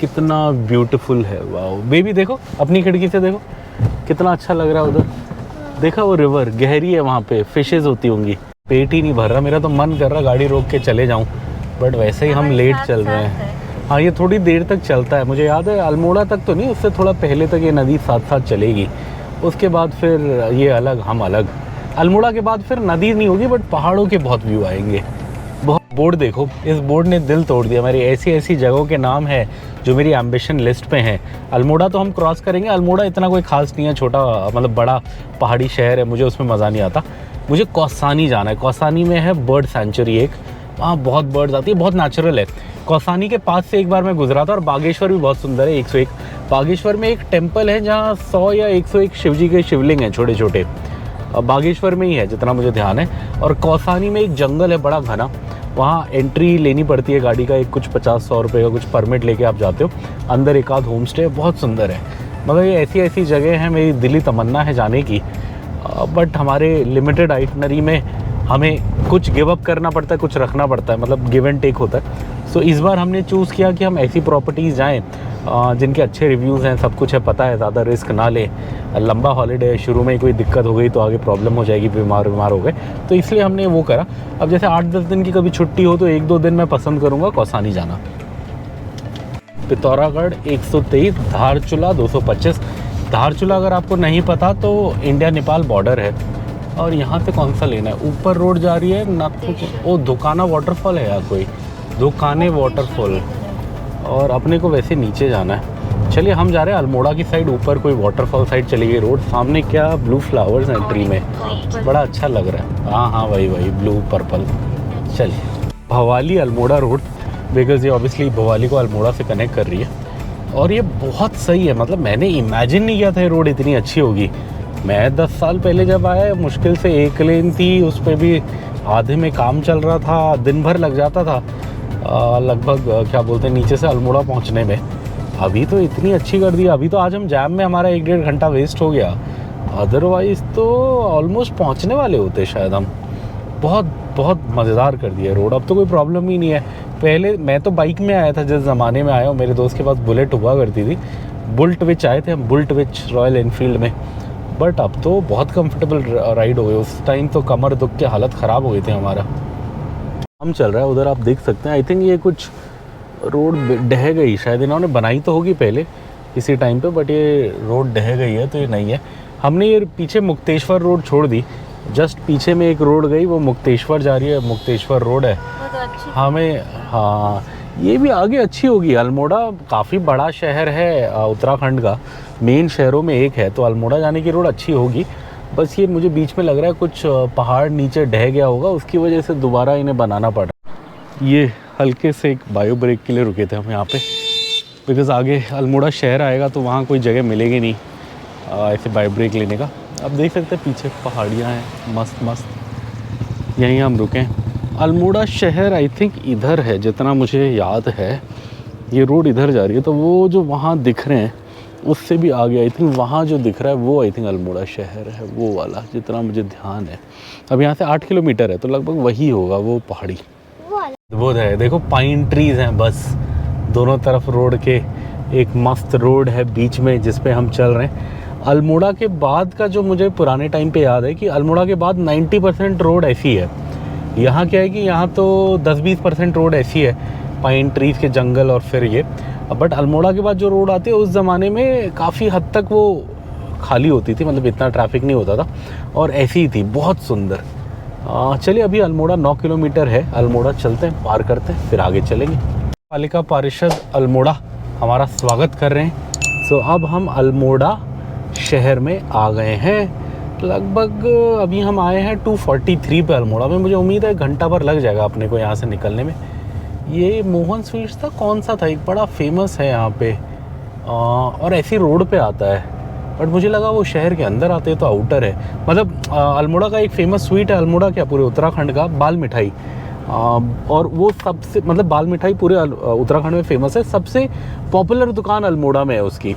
Speaker 1: कितना ब्यूटीफुल है। वाओ बेबी, देखो अपनी खिड़की से देखो कितना अच्छा लग रहा है उधर। देखा वो रिवर गहरी है, वहाँ पे फिशेज़ होती होंगी। पेट ही नहीं भर रहा मेरा, तो मन कर रहा गाड़ी रोक के चले जाऊँ, बट वैसे ही हम लेट चल रहे हैं। हाँ, ये थोड़ी देर तक चलता है, मुझे याद है अल्मोड़ा तक तो नहीं, उससे थोड़ा पहले तक ये नदी साथ साथ चलेगी। उसके बाद फिर ये अलग, हम अलग। अल्मोड़ा के बाद फिर नदी नहीं होगी, बट पहाड़ों के बहुत व्यू आएंगे। बहुत बोर्ड देखो, इस बोर्ड ने दिल तोड़ दिया। मेरी ऐसी ऐसी जगहों के नाम है जो मेरी एम्बिशन लिस्ट पे हैं। अल्मोड़ा तो हम क्रॉस करेंगे, अल्मोड़ा इतना कोई खास नहीं है, छोटा मतलब बड़ा पहाड़ी शहर है, मुझे उसमें मज़ा नहीं आता। मुझे कौसानी जाना है। कौसानी में है बर्ड सेंचुरी एक, वहाँ बहुत बर्ड्स आती है, बहुत नेचुरल है। कौसानी के पास से एक बार मैं गुजरा था, और बागेश्वर भी बहुत सुंदर है, 101। बागेश्वर में एक टेम्पल है जहाँ 100 या 101 शिव जी के शिवलिंग हैं छोटे छोटे, बागेश्वर में ही है जितना मुझे ध्यान है। और कौसानी में एक जंगल है बड़ा घना, वहाँ एंट्री लेनी पड़ती है गाड़ी का, एक कुछ 50-100 रुपये का कुछ परमिट लेके आप जाते हो। अंदर एक आध होम स्टे बहुत सुंदर है। मगर ये ऐसी ऐसी जगह हैं, मेरी दिली तमन्ना है जाने की, बट हमारे लिमिटेड आइटनरी में हमें कुछ गिव अप करना पड़ता है, कुछ रखना पड़ता है, मतलब गिव एंड टेक होता है। सो इस बार हमने चूज़ किया कि हम ऐसी प्रॉपर्टीज़ जाएँ जिनके अच्छे रिव्यूज़ हैं, सब कुछ है, पता है, ज़्यादा रिस्क ना लें। लंबा हॉलीडे है, शुरू में ही कोई दिक्कत हो गई तो आगे प्रॉब्लम हो जाएगी, बीमार हो गए, तो इसलिए हमने वो करा। अब जैसे 8-10 दिन की कभी छुट्टी हो तो 1-2 दिन मैं पसंद करूँगा कौसानी जाना। पिथौरागढ़ 123, धारचूला 225। धारचूला अगर आपको नहीं पता तो इंडिया नेपाल बॉर्डर है। और यहाँ से कौन सा लेना है, ऊपर रोड जा रही है ना, तो वो दुकाना वाटरफॉल है या कोई दुकाने वाटरफॉल, और अपने को वैसे नीचे जाना है। चलिए हम जा रहे हैं अल्मोड़ा की साइड, ऊपर कोई वाटरफॉल साइड चली गई रोड। सामने क्या ब्लू फ्लावर्स हैं ट्री में, बड़ा अच्छा लग रहा है। हाँ वही ब्लू पर्पल। चलिए भवाली अल्मोड़ा रोड, बिकॉज ये ऑब्वियसली भवाली को अल्मोड़ा से कनेक्ट कर रही है, और ये बहुत सही है। मतलब मैंने इमेजिन नहीं किया था ये रोड इतनी अच्छी होगी। मैं 10 साल पहले जब आया, मुश्किल से 1 लेन थी, उस पर भी आधे में काम चल रहा था, दिन भर लग जाता था लगभग, क्या बोलते हैं, नीचे से अल्मोड़ा पहुंचने में। अभी तो इतनी अच्छी कर दी। अभी तो आज हम जैम में हमारा 1-1.5 घंटा वेस्ट हो गया, अदरवाइज़ तो ऑलमोस्ट पहुंचने वाले होते शायद हम। बहुत बहुत मज़ेदार कर दिया रोड, अब तो कोई प्रॉब्लम ही नहीं है। पहले मैं तो बाइक में आया था जिस ज़माने में आया हूँ, मेरे दोस्त के पास बुलेट हुआ करती थी, बुल्ट विच आए थे हम, बुल्ट विच रॉयल एनफील्ड में। बट अब तो बहुत कंफर्टेबल राइड हो गई। उस टाइम तो कमर दुख के हालत ख़राब हो गई थी हमारा। हम चल रहा है उधर, आप देख सकते हैं। आई थिंक ये कुछ रोड ढह गई, शायद इन्होंने बनाई तो होगी पहले किसी टाइम पे, बट ये रोड ढह गई है तो ये नहीं है। हमने ये पीछे मुक्तेश्वर रोड छोड़ दी, जस्ट पीछे में एक रोड गई, वो मुक्तेश्वर जा रही है, मुक्तेश्वर रोड है हमें। हाँ, ये भी आगे अच्छी होगी। अल्मोड़ा काफ़ी बड़ा शहर है उत्तराखंड का, मेन शहरों में एक है, तो अल्मोड़ा जाने की रोड अच्छी होगी। बस ये मुझे बीच में लग रहा है कुछ पहाड़ नीचे ढह गया होगा, उसकी वजह से दोबारा इन्हें बनाना पड़ा। ये हल्के से एक बायो ब्रेक के लिए रुके थे हम यहाँ पे, बिकॉज़ आगे अल्मोड़ा शहर आएगा तो वहाँ कोई जगह मिलेगी नहीं ऐसे बायो ब्रेक लेने का। आप देख सकते हैं पीछे पहाड़ियाँ हैं मस्त मस्त, यहीं हम रुके। अल्मोड़ा शहर आई थिंक इधर है, जितना मुझे याद है ये रोड इधर जा रही है, तो वो जो वहाँ दिख रहे हैं उससे भी आगे आई थिंक वहाँ जो दिख रहा है वो आई थिंक अल्मोड़ा शहर है, वो वाला, जितना मुझे ध्यान है। अब यहाँ से 8 किलोमीटर है, तो लगभग वही होगा वो पहाड़ी। वो है, देखो पाइन ट्रीज़ हैं बस दोनों तरफ रोड के। एक मस्त रोड है बीच में जिस पे हम चल रहे हैं। अल्मोड़ा के बाद का जो मुझे पुराने टाइम पे याद है कि अल्मोड़ा के बाद 90% रोड ऐसी है। यहाँ क्या है कि यहाँ तो 10-20% रोड ऐसी है, पाइन ट्रीज के जंगल और फिर ये। बट अल्मोड़ा के बाद जो रोड आती है उस ज़माने में काफ़ी हद तक वो खाली होती थी, मतलब इतना ट्रैफिक नहीं होता था और ऐसी ही थी, बहुत सुंदर। चलिए अभी अल्मोड़ा 9 किलोमीटर है, अल्मोड़ा चलते हैं, पार करते हैं, फिर आगे चलेंगे। पालिका परिषद अल्मोड़ा हमारा स्वागत कर रहे हैं। सो अब हम अल्मोड़ा शहर में आ गए हैं। लगभग अभी हम आए हैं 2:43 पे अल्मोड़ा में। मुझे उम्मीद है घंटा भर लग जाएगा अपने को यहाँ से निकलने में। ये मोहन स्वीट्स था, कौन सा था, एक बड़ा फेमस है यहाँ पे और ऐसी रोड पे आता है, बट मुझे लगा वो शहर के अंदर आते हैं तो आउटर है। मतलब अल्मोड़ा का एक फेमस स्वीट है, अल्मोड़ा क्या पूरे उत्तराखंड का, बाल मिठाई। और वो सबसे, मतलब बाल मिठाई पूरे उत्तराखंड में फेमस है, सबसे पॉपुलर दुकान अल्मोड़ा में है उसकी।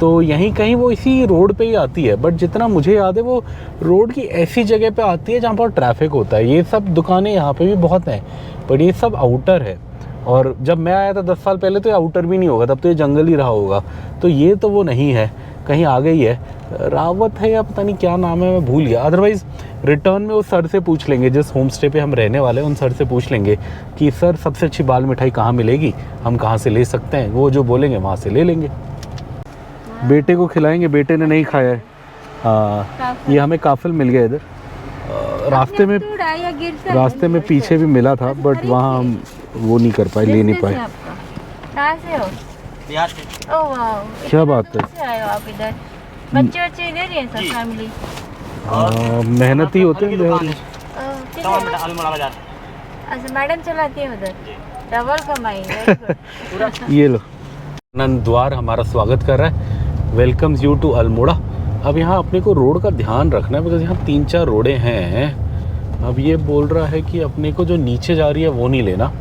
Speaker 1: तो यहीं कहीं वो इसी रोड पे ही आती है, बट जितना मुझे याद है वो रोड की ऐसी जगह पे आती है जहाँ पर ट्रैफिक होता है। ये सब दुकानें यहाँ पे भी बहुत हैं, पर ये सब आउटर है। और जब मैं आया था 10 साल पहले तो ये आउटर भी नहीं होगा, तब तो ये जंगल ही रहा होगा। तो ये तो वो नहीं है, कहीं आगे ही है, रावत है या पता नहीं क्या नाम है, मैं भूल गया। अदरवाइज़ रिटर्न में उस सर से पूछ लेंगे, जिस होम स्टे पे हम रहने वाले हैं उन सर से पूछ लेंगे कि सर सबसे अच्छी बाल मिठाई कहाँ मिलेगी, हम कहाँ से ले सकते हैं। वो जो बोलेंगे वहाँ से ले लेंगे। बेटे को खिलाएंगे, बेटे ने नहीं खाया है। ये हमें काफिल मिल गया इधर रास्ते में पीछे भी मिला था, बट वहाँ हम वो नहीं कर पाए, ले नहीं पाए। क्या बात है,
Speaker 2: बच्चे इधर ही हैं सब फैमिली।
Speaker 1: मेहनती होते हैं।
Speaker 2: अच्छा मैडम चलाती है उधर, डबल कमाई। Very good.
Speaker 1: ये लो, आनंद द्वार हमारा स्वागत कर रहा है, वेलकम्स यू टू अल्मोड़ा। अब यहाँ अपने को रोड का ध्यान रखना है, बिकॉज यहाँ 3-4 रोडें हैं। अब ये बोल रहा है कि अपने को जो नीचे जा रही है वो नहीं लेना,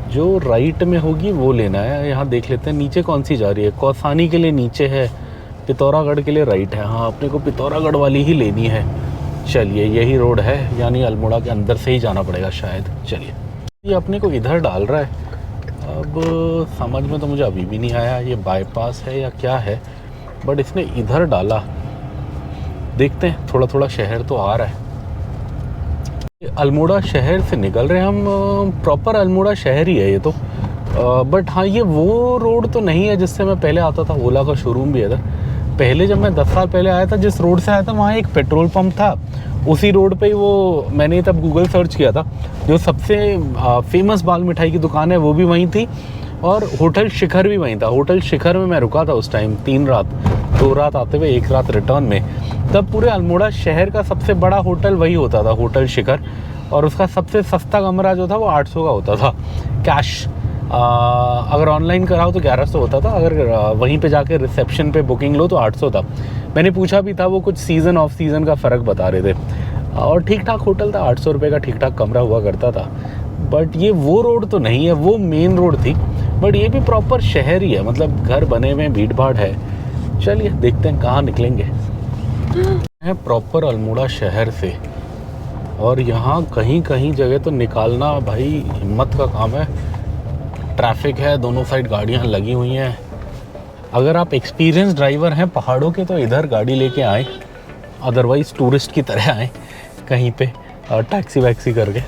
Speaker 1: जो राइट में होगी वो लेना है। यहाँ देख लेते हैं नीचे कौन सी जा रही है। कौसानी के लिए नीचे है, पिथौरागढ़ के लिए राइट है। हाँ, अपने को पिथौरागढ़ वाली ही लेनी है। चलिए यही रोड है, यानी अल्मोड़ा के अंदर से ही जाना पड़ेगा शायद। चलिए, ये अपने को इधर डाल रहा है। अब समझ में तो मुझे अभी भी नहीं आया ये बाईपास है या क्या है, बट इसने इधर डाला। देखते हैं, थोड़ा थोड़ा शहर तो आ रहा है। अल्मोड़ा शहर से निकल रहे हैं हम, प्रॉपर अल्मोड़ा शहर ही है ये तो। बट हाँ, ये वो रोड तो नहीं है जिससे मैं पहले आता था। ओला का शोरूम भी है इधर। पहले जब मैं 10 साल पहले आया था, जिस रोड से आया था वहाँ एक पेट्रोल पंप था, उसी रोड पे ही वो, मैंने तब गूगल सर्च किया था, जो सबसे फेमस बाल मिठाई की दुकान है वो भी वहीं थी, और होटल शिखर भी वहीं था। होटल शिखर में मैं रुका था उस टाइम 3 रात, 2 रात आते हुए 1 रात रिटर्न में। तब पूरे अल्मोड़ा शहर का सबसे बड़ा होटल वही होता था, होटल शिखर। और उसका सबसे सस्ता कमरा जो था वो 800 का होता था कैश। अगर ऑनलाइन कराओ तो 1100 होता था, अगर वहीं पे जाके रिसेप्शन पे बुकिंग लो तो 800 था। मैंने पूछा भी था, वो कुछ सीज़न ऑफ सीज़न का फ़र्क बता रहे थे, और ठीक ठाक होटल था, 800 रुपये का ठीक ठाक कमरा हुआ करता था। बट ये वो रोड तो नहीं है, वो मेन रोड थी, बट ये भी प्रॉपर शहर ही है, मतलब घर बने हुए, भीड़ भाड़ है। चलिए देखते हैं कहाँ निकलेंगे। है प्रॉपर अल्मोड़ा शहर से, और यहाँ कहीं कहीं जगह तो निकालना भाई हिम्मत का काम है। ट्रैफिक है, दोनों साइड गाड़ियाँ लगी हुई हैं। अगर आप एक्सपीरियंस ड्राइवर हैं पहाड़ों के तो इधर गाड़ी लेके आएँ, अदरवाइज़ टूरिस्ट की तरह आएँ कहीं पे टैक्सी वैक्सी करके।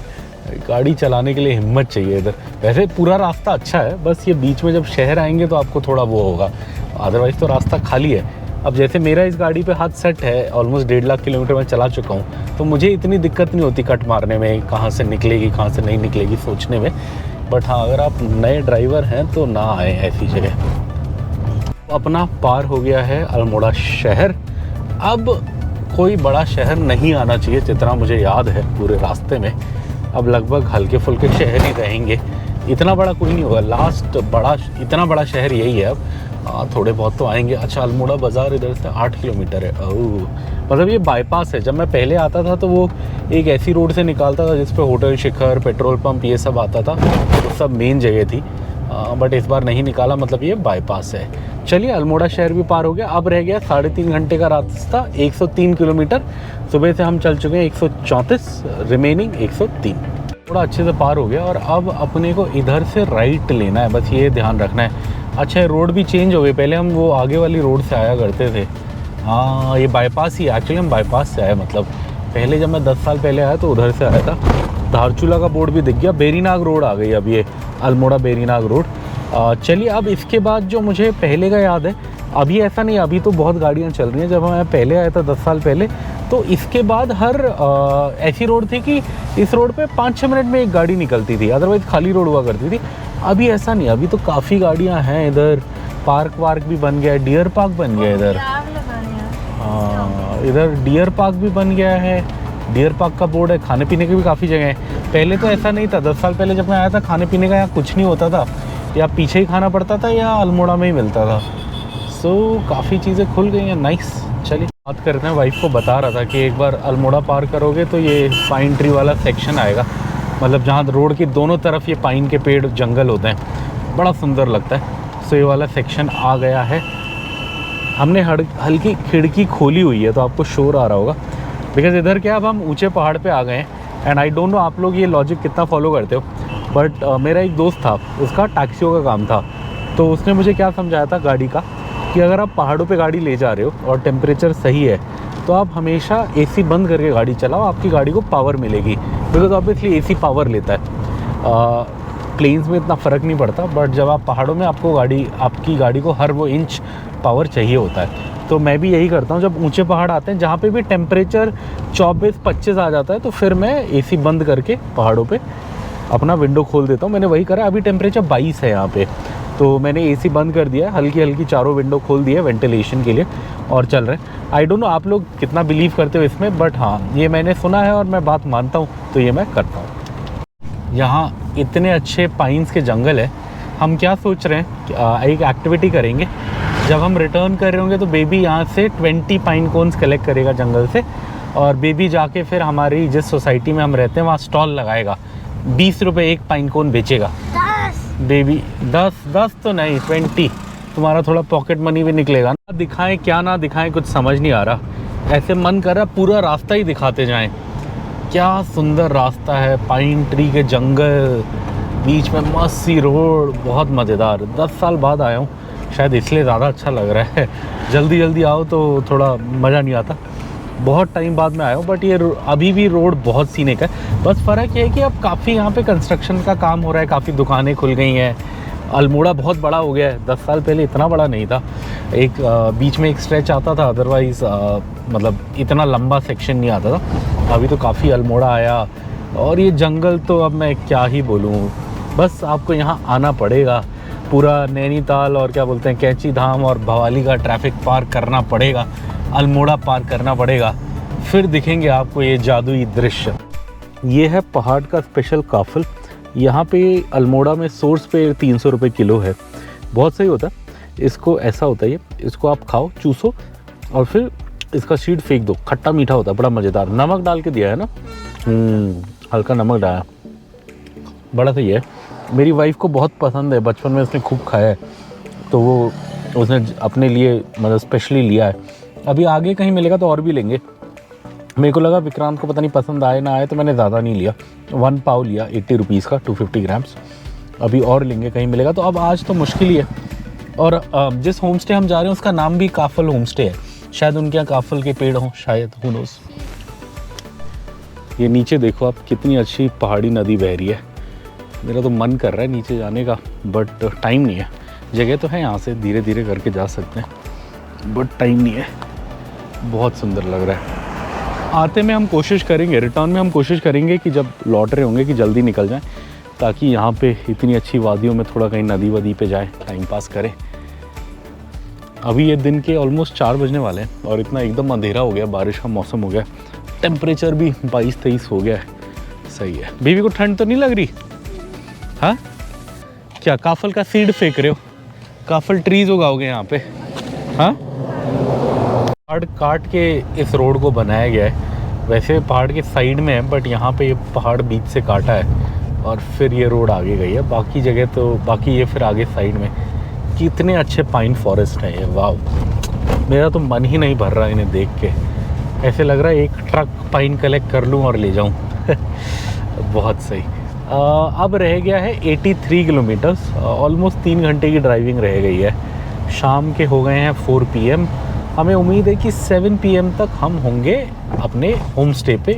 Speaker 1: गाड़ी चलाने के लिए हिम्मत चाहिए इधर। वैसे पूरा रास्ता अच्छा है, बस ये बीच में जब शहर आएंगे तो आपको थोड़ा वो होगा, अदरवाइज़ तो रास्ता खाली है। अब जैसे मेरा इस गाड़ी पे हाथ सेट है, ऑलमोस्ट 1.5 लाख किलोमीटर मैं चला चुका हूँ, तो मुझे इतनी दिक्कत नहीं होती कट मारने में, कहाँ से निकलेगी कहाँ से नहीं निकलेगी सोचने में। बट हाँ, अगर आप नए ड्राइवर हैं तो ना आए ऐसी जगह। अपना पार हो गया है अल्मोड़ा शहर। अब कोई बड़ा शहर नहीं आना चाहिए जितना मुझे याद है पूरे रास्ते में। अब लगभग हल्के फुल्के शहर ही रहेंगे, इतना बड़ा कोई नहीं होगा। लास्ट बड़ा, इतना बड़ा शहर यही है अब। थोड़े बहुत तो आएंगे। अच्छा, अल्मोड़ा बाज़ार इधर से 8 किलोमीटर है। ओह, मतलब ये बाईपास है। जब मैं पहले आता था तो वो एक ऐसी रोड से निकालता था जिस पे होटल शिखर, पेट्रोल पंप, ये सब आता था, वो सब मेन जगह थी। बट इस बार नहीं निकाला, मतलब ये बाईपास है। चलिए, अल्मोड़ा शहर भी पार हो गया। अब रह गया 3.5 घंटे का रास्ता, 103 किलोमीटर। सुबह से हम चल चुके हैं 134, रिमेनिंग 103। थोड़ा अच्छे से पार हो गया, और अब अपने को इधर से राइट लेना है, बस ये ध्यान रखना है। अच्छा, रोड भी चेंज हो गई, पहले हम वो आगे वाली रोड से आया करते थे, हाँ ये बाईपास ही, एक्चुअली हम बाईपास से आए, मतलब पहले जब मैं 10 साल पहले आया तो उधर से आया था। धारचूला का बोर्ड भी दिख गया। बेरीनाग रोड आ गई अब ये, अल्मोड़ा बेरीनाग रोड। चलिए अब इसके बाद जो मुझे पहले का याद है, अभी ऐसा नहीं, अभी तो बहुत गाड़ियाँ चल रही हैं। जब मैं पहले आया था 10 साल पहले, तो इसके बाद हर ऐसी रोड थी कि इस रोड पे 5-6 मिनट में एक गाड़ी निकलती थी, अदरवाइज़ खाली रोड हुआ करती थी। अभी ऐसा नहीं, अभी तो काफ़ी गाड़ियाँ हैं इधर। पार्क वार्क भी बन गया है, डियर पार्क बन गया है इधर। इधर डियर पार्क भी बन गया है, डियर पार्क का बोर्ड है। खाने पीने की भी काफ़ी जगह है। पहले तो ऐसा नहीं था, 10 साल पहले जब मैं आया था खाने पीने का यहाँ कुछ नहीं होता था, या पीछे ही खाना पड़ता था या अल्मोड़ा में ही मिलता था। सो काफ़ी चीज़ें खुल गई हैं, नाइस। चलिए बात करते हैं। वाइफ को बता रहा था कि एक बार अल्मोड़ा पार करोगे तो ये पाइन ट्री वाला सेक्शन आएगा, मतलब जहाँ रोड की दोनों तरफ ये पाइन के पेड़ जंगल होते हैं, बड़ा सुंदर लगता है। सो ये वाला सेक्शन आ गया है। हमने हल्की खिड़की खोली हुई है तो आपको शोर आ रहा होगा, बिकॉज इधर क्या अब हम ऊंचे पहाड़ पे आ गए हैं। एंड आई डोंट नो आप लोग ये लॉजिक कितना फॉलो करते हो, बट मेरा एक दोस्त था, उसका टैक्सियों का काम था। तो उसने मुझे क्या समझाया था गाड़ी का, कि अगर आप पहाड़ों पे गाड़ी ले जा रहे हो और टेम्परेचर सही है तो आप हमेशा एसी बंद करके गाड़ी चलाओ, आपकी गाड़ी को पावर मिलेगी। बिकॉज ऑब्वियसली एसी पावर लेता है। प्लेन्स में इतना फ़र्क नहीं पड़ता, बट जब आप पहाड़ों में आपकी गाड़ी को हर वो इंच पावर चाहिए होता है। तो मैं भी यही करता हूँ, जब ऊंचे पहाड़ आते हैं जहाँ पे भी टेम्परेचर 24-25 आ जाता है तो फिर मैं एसी बंद करके पहाड़ों पे अपना विंडो खोल देता हूँ। मैंने वही करा। अभी टेम्परेचर 22 है यहाँ पे, तो मैंने एसी बंद कर दिया है, हल्की हल्की चारों विंडो खोल दी है वेंटिलेशन के लिए, और चल रहे हैं। आई डोंट नो आप लोग कितना बिलीव करते हो इसमें, बट हाँ ये मैंने सुना है और मैं बात मानता हूँ, तो ये मैं करता हूँ। यहाँ इतने अच्छे पाइन्स के जंगल है। हम क्या सोच रहे हैं, एक एक्टिविटी करेंगे। जब हम रिटर्न कर रहे होंगे तो बेबी यहाँ से 20 पाइन कोन्स कलेक्ट करेगा जंगल से, और बेबी जाके फिर हमारी जिस सोसाइटी में हम रहते हैं वहाँ स्टॉल लगाएगा। 20 रुपये एक पाइन कोन बेचेगा। बेबी 10 तो नहीं 20, तुम्हारा थोड़ा पॉकेट मनी भी निकलेगा ना। दिखाएं क्या ना दिखाएं कुछ समझ नहीं आ रहा। ऐसे मन कर रहा पूरा रास्ता ही दिखाते जाएं। क्या सुंदर रास्ता है, पाइन ट्री के जंगल, बीच में मस्त सी रोड, बहुत मज़ेदार। 10 साल बाद आया हूँ, शायद इसलिए ज़्यादा अच्छा लग रहा है। जल्दी जल्दी आओ तो थोड़ा मज़ा नहीं आता। बहुत टाइम बाद में आया हूँ, बट ये अभी भी रोड बहुत सीने का है। बस फ़र्क ये है कि अब काफ़ी यहाँ पे कंस्ट्रक्शन का काम हो रहा है, काफ़ी दुकानें खुल गई हैं। अल्मोड़ा बहुत बड़ा हो गया है, 10 साल पहले इतना बड़ा नहीं था। एक बीच में एक स्ट्रेच आता था, अदरवाइज़ मतलब इतना लंबा सेक्शन नहीं आता था। अभी तो काफ़ी अल्मोड़ा आया, और ये जंगल तो अब मैं क्या ही बोलूँ। बस आपको यहाँ आना पड़ेगा, पूरा नैनीताल और क्या बोलते हैं कैंची धाम और भवाली का ट्रैफिक पार करना पड़ेगा, अल्मोड़ा पार करना पड़ेगा, फिर दिखेंगे आपको ये जादुई दृश्य। ये है पहाड़ का स्पेशल काफल। यहाँ पे अल्मोड़ा में सोर्स पे 300 रुपये किलो है, बहुत सही होता है। इसको ऐसा होता है, ये इसको आप खाओ, चूसो, और फिर इसका सीड फेंक दो। खट्टा मीठा होता है, बड़ा मज़ेदार। नमक डाल के दिया है ना, हल्का नमक डाला, बड़ा सही है। मेरी वाइफ को बहुत पसंद है, बचपन में उसने खूब खाया है, तो वो उसने अपने लिए मतलब स्पेशली लिया है। अभी आगे कहीं मिलेगा तो और भी लेंगे। मेरे को लगा विक्रांत को पता नहीं पसंद आए ना आए, तो मैंने ज़्यादा नहीं लिया, 1 पाव लिया 80 रुपीज़ का, 250 ग्राम्स। अभी और लेंगे कहीं मिलेगा तो। अब आज तो मुश्किल ही है। और जिस होम स्टे हम जा रहे हैं उसका नाम भी काफल होम स्टे है, शायद उनके यहाँ काफल के पेड़ हों, शायद, हू नोस। ये नीचे देखो आप, कितनी अच्छी पहाड़ी नदी बह रही है। मेरा तो मन कर रहा है नीचे जाने का, बट टाइम नहीं है। जगह तो है, यहाँ से धीरे धीरे करके जा सकते हैं, बट टाइम नहीं है। बहुत सुंदर लग रहा है। आते में हम कोशिश करेंगे, रिटर्न में हम कोशिश करेंगे कि जब लौट रहे होंगे कि जल्दी निकल जाएं, ताकि यहाँ पे इतनी अच्छी वादियों में थोड़ा कहीं नदी वदी पे जाए, टाइम पास करें। अभी ये दिन के ऑलमोस्ट 4 बजने वाले हैं और इतना एकदम अंधेरा हो गया, बारिश का मौसम हो गया, टेम्परेचर भी 22-23 हो गया है। सही है। बेबी को ठंड तो नहीं लग रही? हाँ, क्या काफल का सीड फेंक रहे हो? काफल ट्रीज उगाओगे यहाँ पे? हाँ, पहाड़ काट के इस रोड को बनाया गया है। वैसे पहाड़ के साइड में है, बट यहाँ पे ये पहाड़ बीच से काटा है और फिर ये रोड आगे गई है। बाकी जगह तो, बाकी ये फिर आगे साइड में कितने अच्छे पाइन फॉरेस्ट हैं ये, वाह। मेरा तो मन ही नहीं भर रहा इन्हें देख के। ऐसे लग रहा है एक ट्रक पाइन कलेक्ट कर लूँ और ले जाऊँ। बहुत सही। अब रह गया है 83 किलोमीटर्स, ऑलमोस्ट 3 घंटे की ड्राइविंग रह गई है। शाम के हो गए हैं 4 PM हमें उम्मीद है कि 7 PM तक हम होंगे अपने होम स्टे पे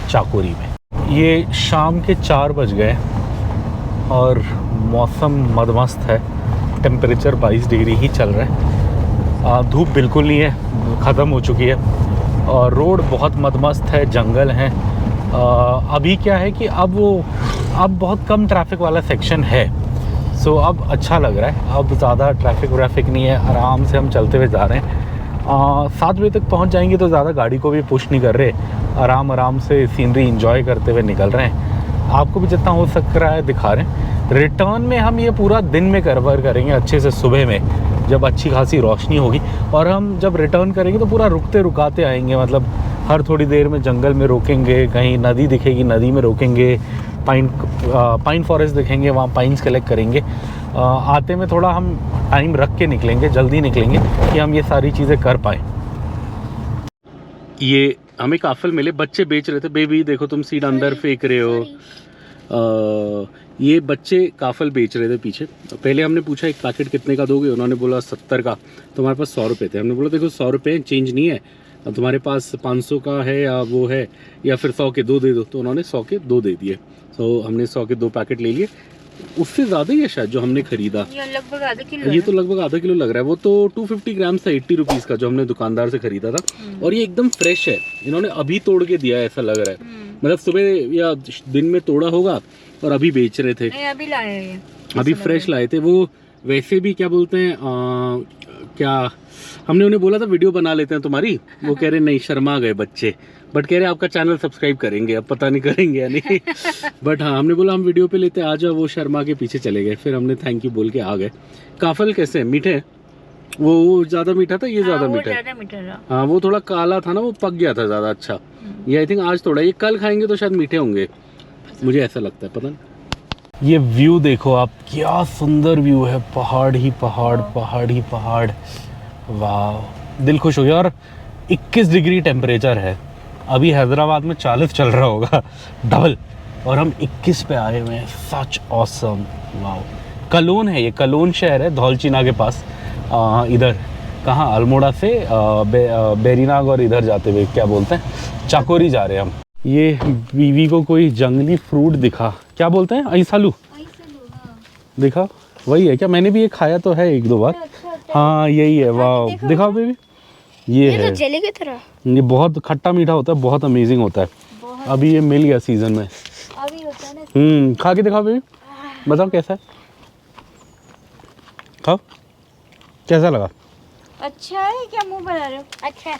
Speaker 1: चाकोरी में। ये शाम के 4 बज गए और मौसम मदमस्त है, टेम्परेचर 22 डिग्री ही चल रहा है, धूप बिल्कुल नहीं है, ख़त्म हो चुकी है और रोड बहुत मदमस्त है, जंगल हैं। अभी क्या है कि अब बहुत कम ट्रैफिक वाला सेक्शन है, सो अब अच्छा लग रहा है, अब ज़्यादा ट्रैफिक नहीं है, आराम से हम चलते हुए जा रहे हैं। 7 बजे तक पहुंच जाएंगे तो ज़्यादा गाड़ी को भी पुश नहीं कर रहे, आराम से सीनरी एंजॉय करते हुए निकल रहे हैं। आपको भी जितना हो सक रहा है दिखा रहे हैं। रिटर्न में हम ये पूरा दिन में कवर करेंगे अच्छे से, सुबह में जब अच्छी खासी रोशनी होगी, और हम जब रिटर्न करेंगे तो पूरा रुकते आएंगे, मतलब हर थोड़ी देर में जंगल में रोकेंगे, कहीं नदी दिखेगी नदी में रोकेंगे, पाइन फॉरेस्ट दिखेंगे वहाँ पाइन्स कलेक्ट करेंगे। आते में थोड़ा हम टाइम रख के निकलेंगे, जल्दी निकलेंगे कि हम ये सारी चीज़ें कर पाएँ। ये हमें काफल मिले, बच्चे बेच रहे थे। बेबी देखो तुम सीड अंदर फेंक रहे हो। ये बच्चे काफल बेच रहे थे पीछे। पहले हमने पूछा एक पैकेट कितने का दोगे, उन्होंने बोला 70 का, तो हमारे पास 100 रुपये थे। हमने बोला देखो 100 रुपये चेंज नहीं है, तुम्हारे पास 500 का है या वो है, या फिर 100 के 2 दे दो, तो उन्होंने 100 के 2 दे दिए। तो हमने 100 के 2 पैकेट ले लिए। उससे ज़्यादा ही है शायद जो हमने खरीदा,
Speaker 2: ये लगभग आधा किलो,
Speaker 1: ये तो लगभग आधा किलो लग रहा है। वो तो 250 ग्राम था 80 रुपीज़ का, जो हमने दुकानदार से खरीदा था। और ये एकदम फ्रेश है, इन्होंने अभी तोड़ के दिया है ऐसा लग रहा है, मतलब सुबह या दिन में तोड़ा होगा और अभी बेच रहे थे।
Speaker 2: नहीं, अभी लाए हैं,
Speaker 1: अभी फ्रेश लाए थे। वो वैसे भी क्या बोलते हैं, क्या हमने उन्हें बोला था वीडियो बना लेते हैं तुम्हारी, वो कह रहे नहीं शर्मा गए बच्चे, बट कह रहे आपका चैनल सब्सक्राइब करेंगे, अब पता नहीं करेंगे या नहीं। बट हाँ, हमने बोला हम वीडियो पे लेते आ जाओ, वो शर्मा के पीछे चले गए। फिर हमने थैंक यू बोल के आ गए। काफल कैसे मीठे, वो ज़्यादा मीठा था, ये ज़्यादा मीठा है। हाँ, वो थोड़ा काला था ना, वो पक गया था ज़्यादा। अच्छा, ये आई थिंक आज थोड़ा, ये कल खाएंगे तो शायद मीठे होंगे, मुझे ऐसा लगता है, पता नहीं। ये व्यू देखो आप, क्या सुंदर व्यू है, पहाड़ ही पहाड़, पहाड़ ही पहाड़, वाह, दिल खुश हो गया। और 21 डिग्री टेम्परेचर है, अभी हैदराबाद में 40 चल रहा होगा डबल, और हम 21 पे आए हुए हैं, सच ऑसम, वाह। कलोन है, ये कलोन शहर है धौलचिना के पास, इधर कहाँ अल्मोड़ा से बेरीनाग और इधर जाते हुए क्या बोलते हैं, चाकोरी जा रहे हैं हम। ये बीवी को कोई जंगली फ्रूट दिखा, क्या बोलते हैं, ऐसालू दिखा, वही है क्या? मैंने भी ये खाया तो है 1-2 बार। हाँ यही है, वाह, दिखाओ बेबी, ये है
Speaker 2: तो जेली की तरह,
Speaker 1: ये बहुत खट्टा मीठा होता है, बहुत अमेजिंग होता है। अभी ये मिल गया सीजन में,
Speaker 2: अभी होता है ना।
Speaker 1: खा के दिखाओ बेबी, बताओ कैसा है, खाओ, कैसा लगा?
Speaker 2: अच्छा है, क्या मुंह बना रहे हो? अच्छा है,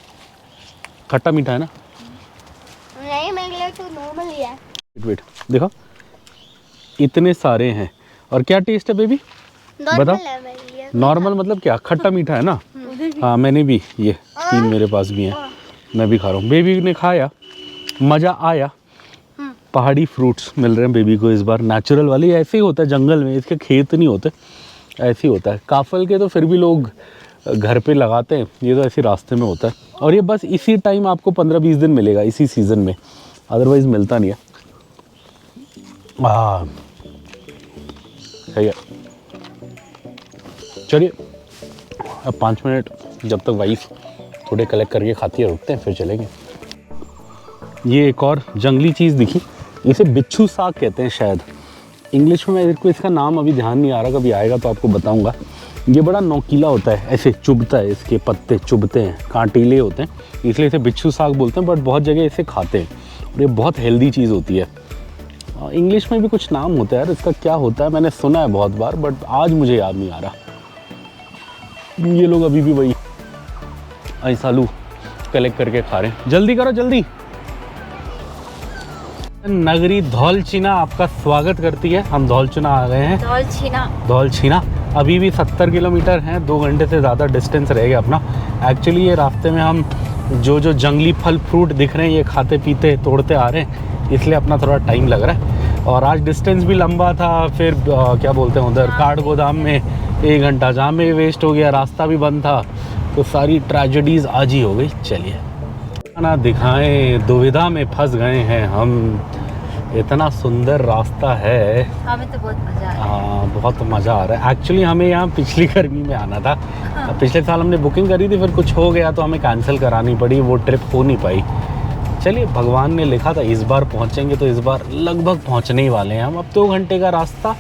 Speaker 1: खट्टा मीठा है ना?
Speaker 2: नहीं, मेरे लिए तो नॉर्मल ही है।
Speaker 1: वेट देखो, इतने सारे हैं, और क्या टेस्ट है बेबी बताओ? नॉर्मल मतलब क्या, खट्टा मीठा है ना? हाँ, मैंने भी ये 3 मेरे पास भी हैं, मैं भी खा रहा हूँ। बेबी ने खाया, मज़ा आया। पहाड़ी फ्रूट्स मिल रहे हैं बेबी को इस बार, नेचुरल वाली। ऐसे ही होता है जंगल में, इसके खेत नहीं होते, ऐसे ही होता है। काफल के तो फिर भी लोग घर पे लगाते हैं, ये तो ऐसे रास्ते में होता है। और ये बस इसी टाइम आपको 15-20 दिन मिलेगा, इसी सीज़न में, अदरवाइज़ मिलता नहीं है। सही है, चलिए अब 5 मिनट जब तक वाइफ थोड़े कलेक्ट करके खाती है रुकते हैं, फिर चलेंगे। ये एक और जंगली चीज़ दिखी, इसे बिच्छू साग कहते हैं शायद, इंग्लिश में मेरे को इसका नाम अभी ध्यान नहीं आ रहा, कभी आएगा तो आपको बताऊंगा। ये बड़ा नोकीला होता है, ऐसे चुभता है, इसके पत्ते चुभते हैं, कांटीले होते हैं, इसलिए इसे बिच्छू साग बोलते हैं। बट बहुत जगह इसे खाते हैं और ये बहुत हेल्दी चीज़ होती है। इंग्लिश में भी कुछ नाम होता है यार इसका, क्या होता है मैंने सुना है बहुत बार, बट आज मुझे याद नहीं आ रहा। ये लोग अभी भी वही ऐसालू कलेक्ट करके खा रहे हैं। जल्दी करो जल्दी। नगरी धौलचिना आपका स्वागत करती है। हम धौलचिना आ गए हैं। धौलचिना अभी भी 70 किलोमीटर हैं, 2 घंटे से ज़्यादा डिस्टेंस रह गया अपना। एक्चुअली ये रास्ते में हम जो जंगली फल फ्रूट दिख रहे हैं ये खाते पीते तोड़ते आ रहे हैं, इसलिए अपना थोड़ा टाइम लग रहा है। और आज डिस्टेंस भी लंबा था, फिर क्या बोलते हैं उधर काठ गोदाम में 1 घंटा जाम में वेस्ट हो गया, रास्ता भी बंद था, तो सारी ट्रेजेडीज़ आज ही हो गई। चलिए ना दिखाएं, दुविधा में फंस गए हैं हम, इतना सुंदर रास्ता है।
Speaker 2: हमें तो बहुत मजा आया।
Speaker 1: हाँ बहुत मज़ा आ रहा है। एक्चुअली हमें यहाँ पिछली गर्मी में आना था। पिछले साल हमने बुकिंग करी थी, फिर कुछ हो गया तो हमें कैंसिल करानी पड़ी, वो ट्रिप हो नहीं पाई। चलिए भगवान ने लिखा था इस बार पहुँचेंगे, तो इस बार लगभग पहुँचने ही वाले हैं हम। अब 2 घंटे का रास्ता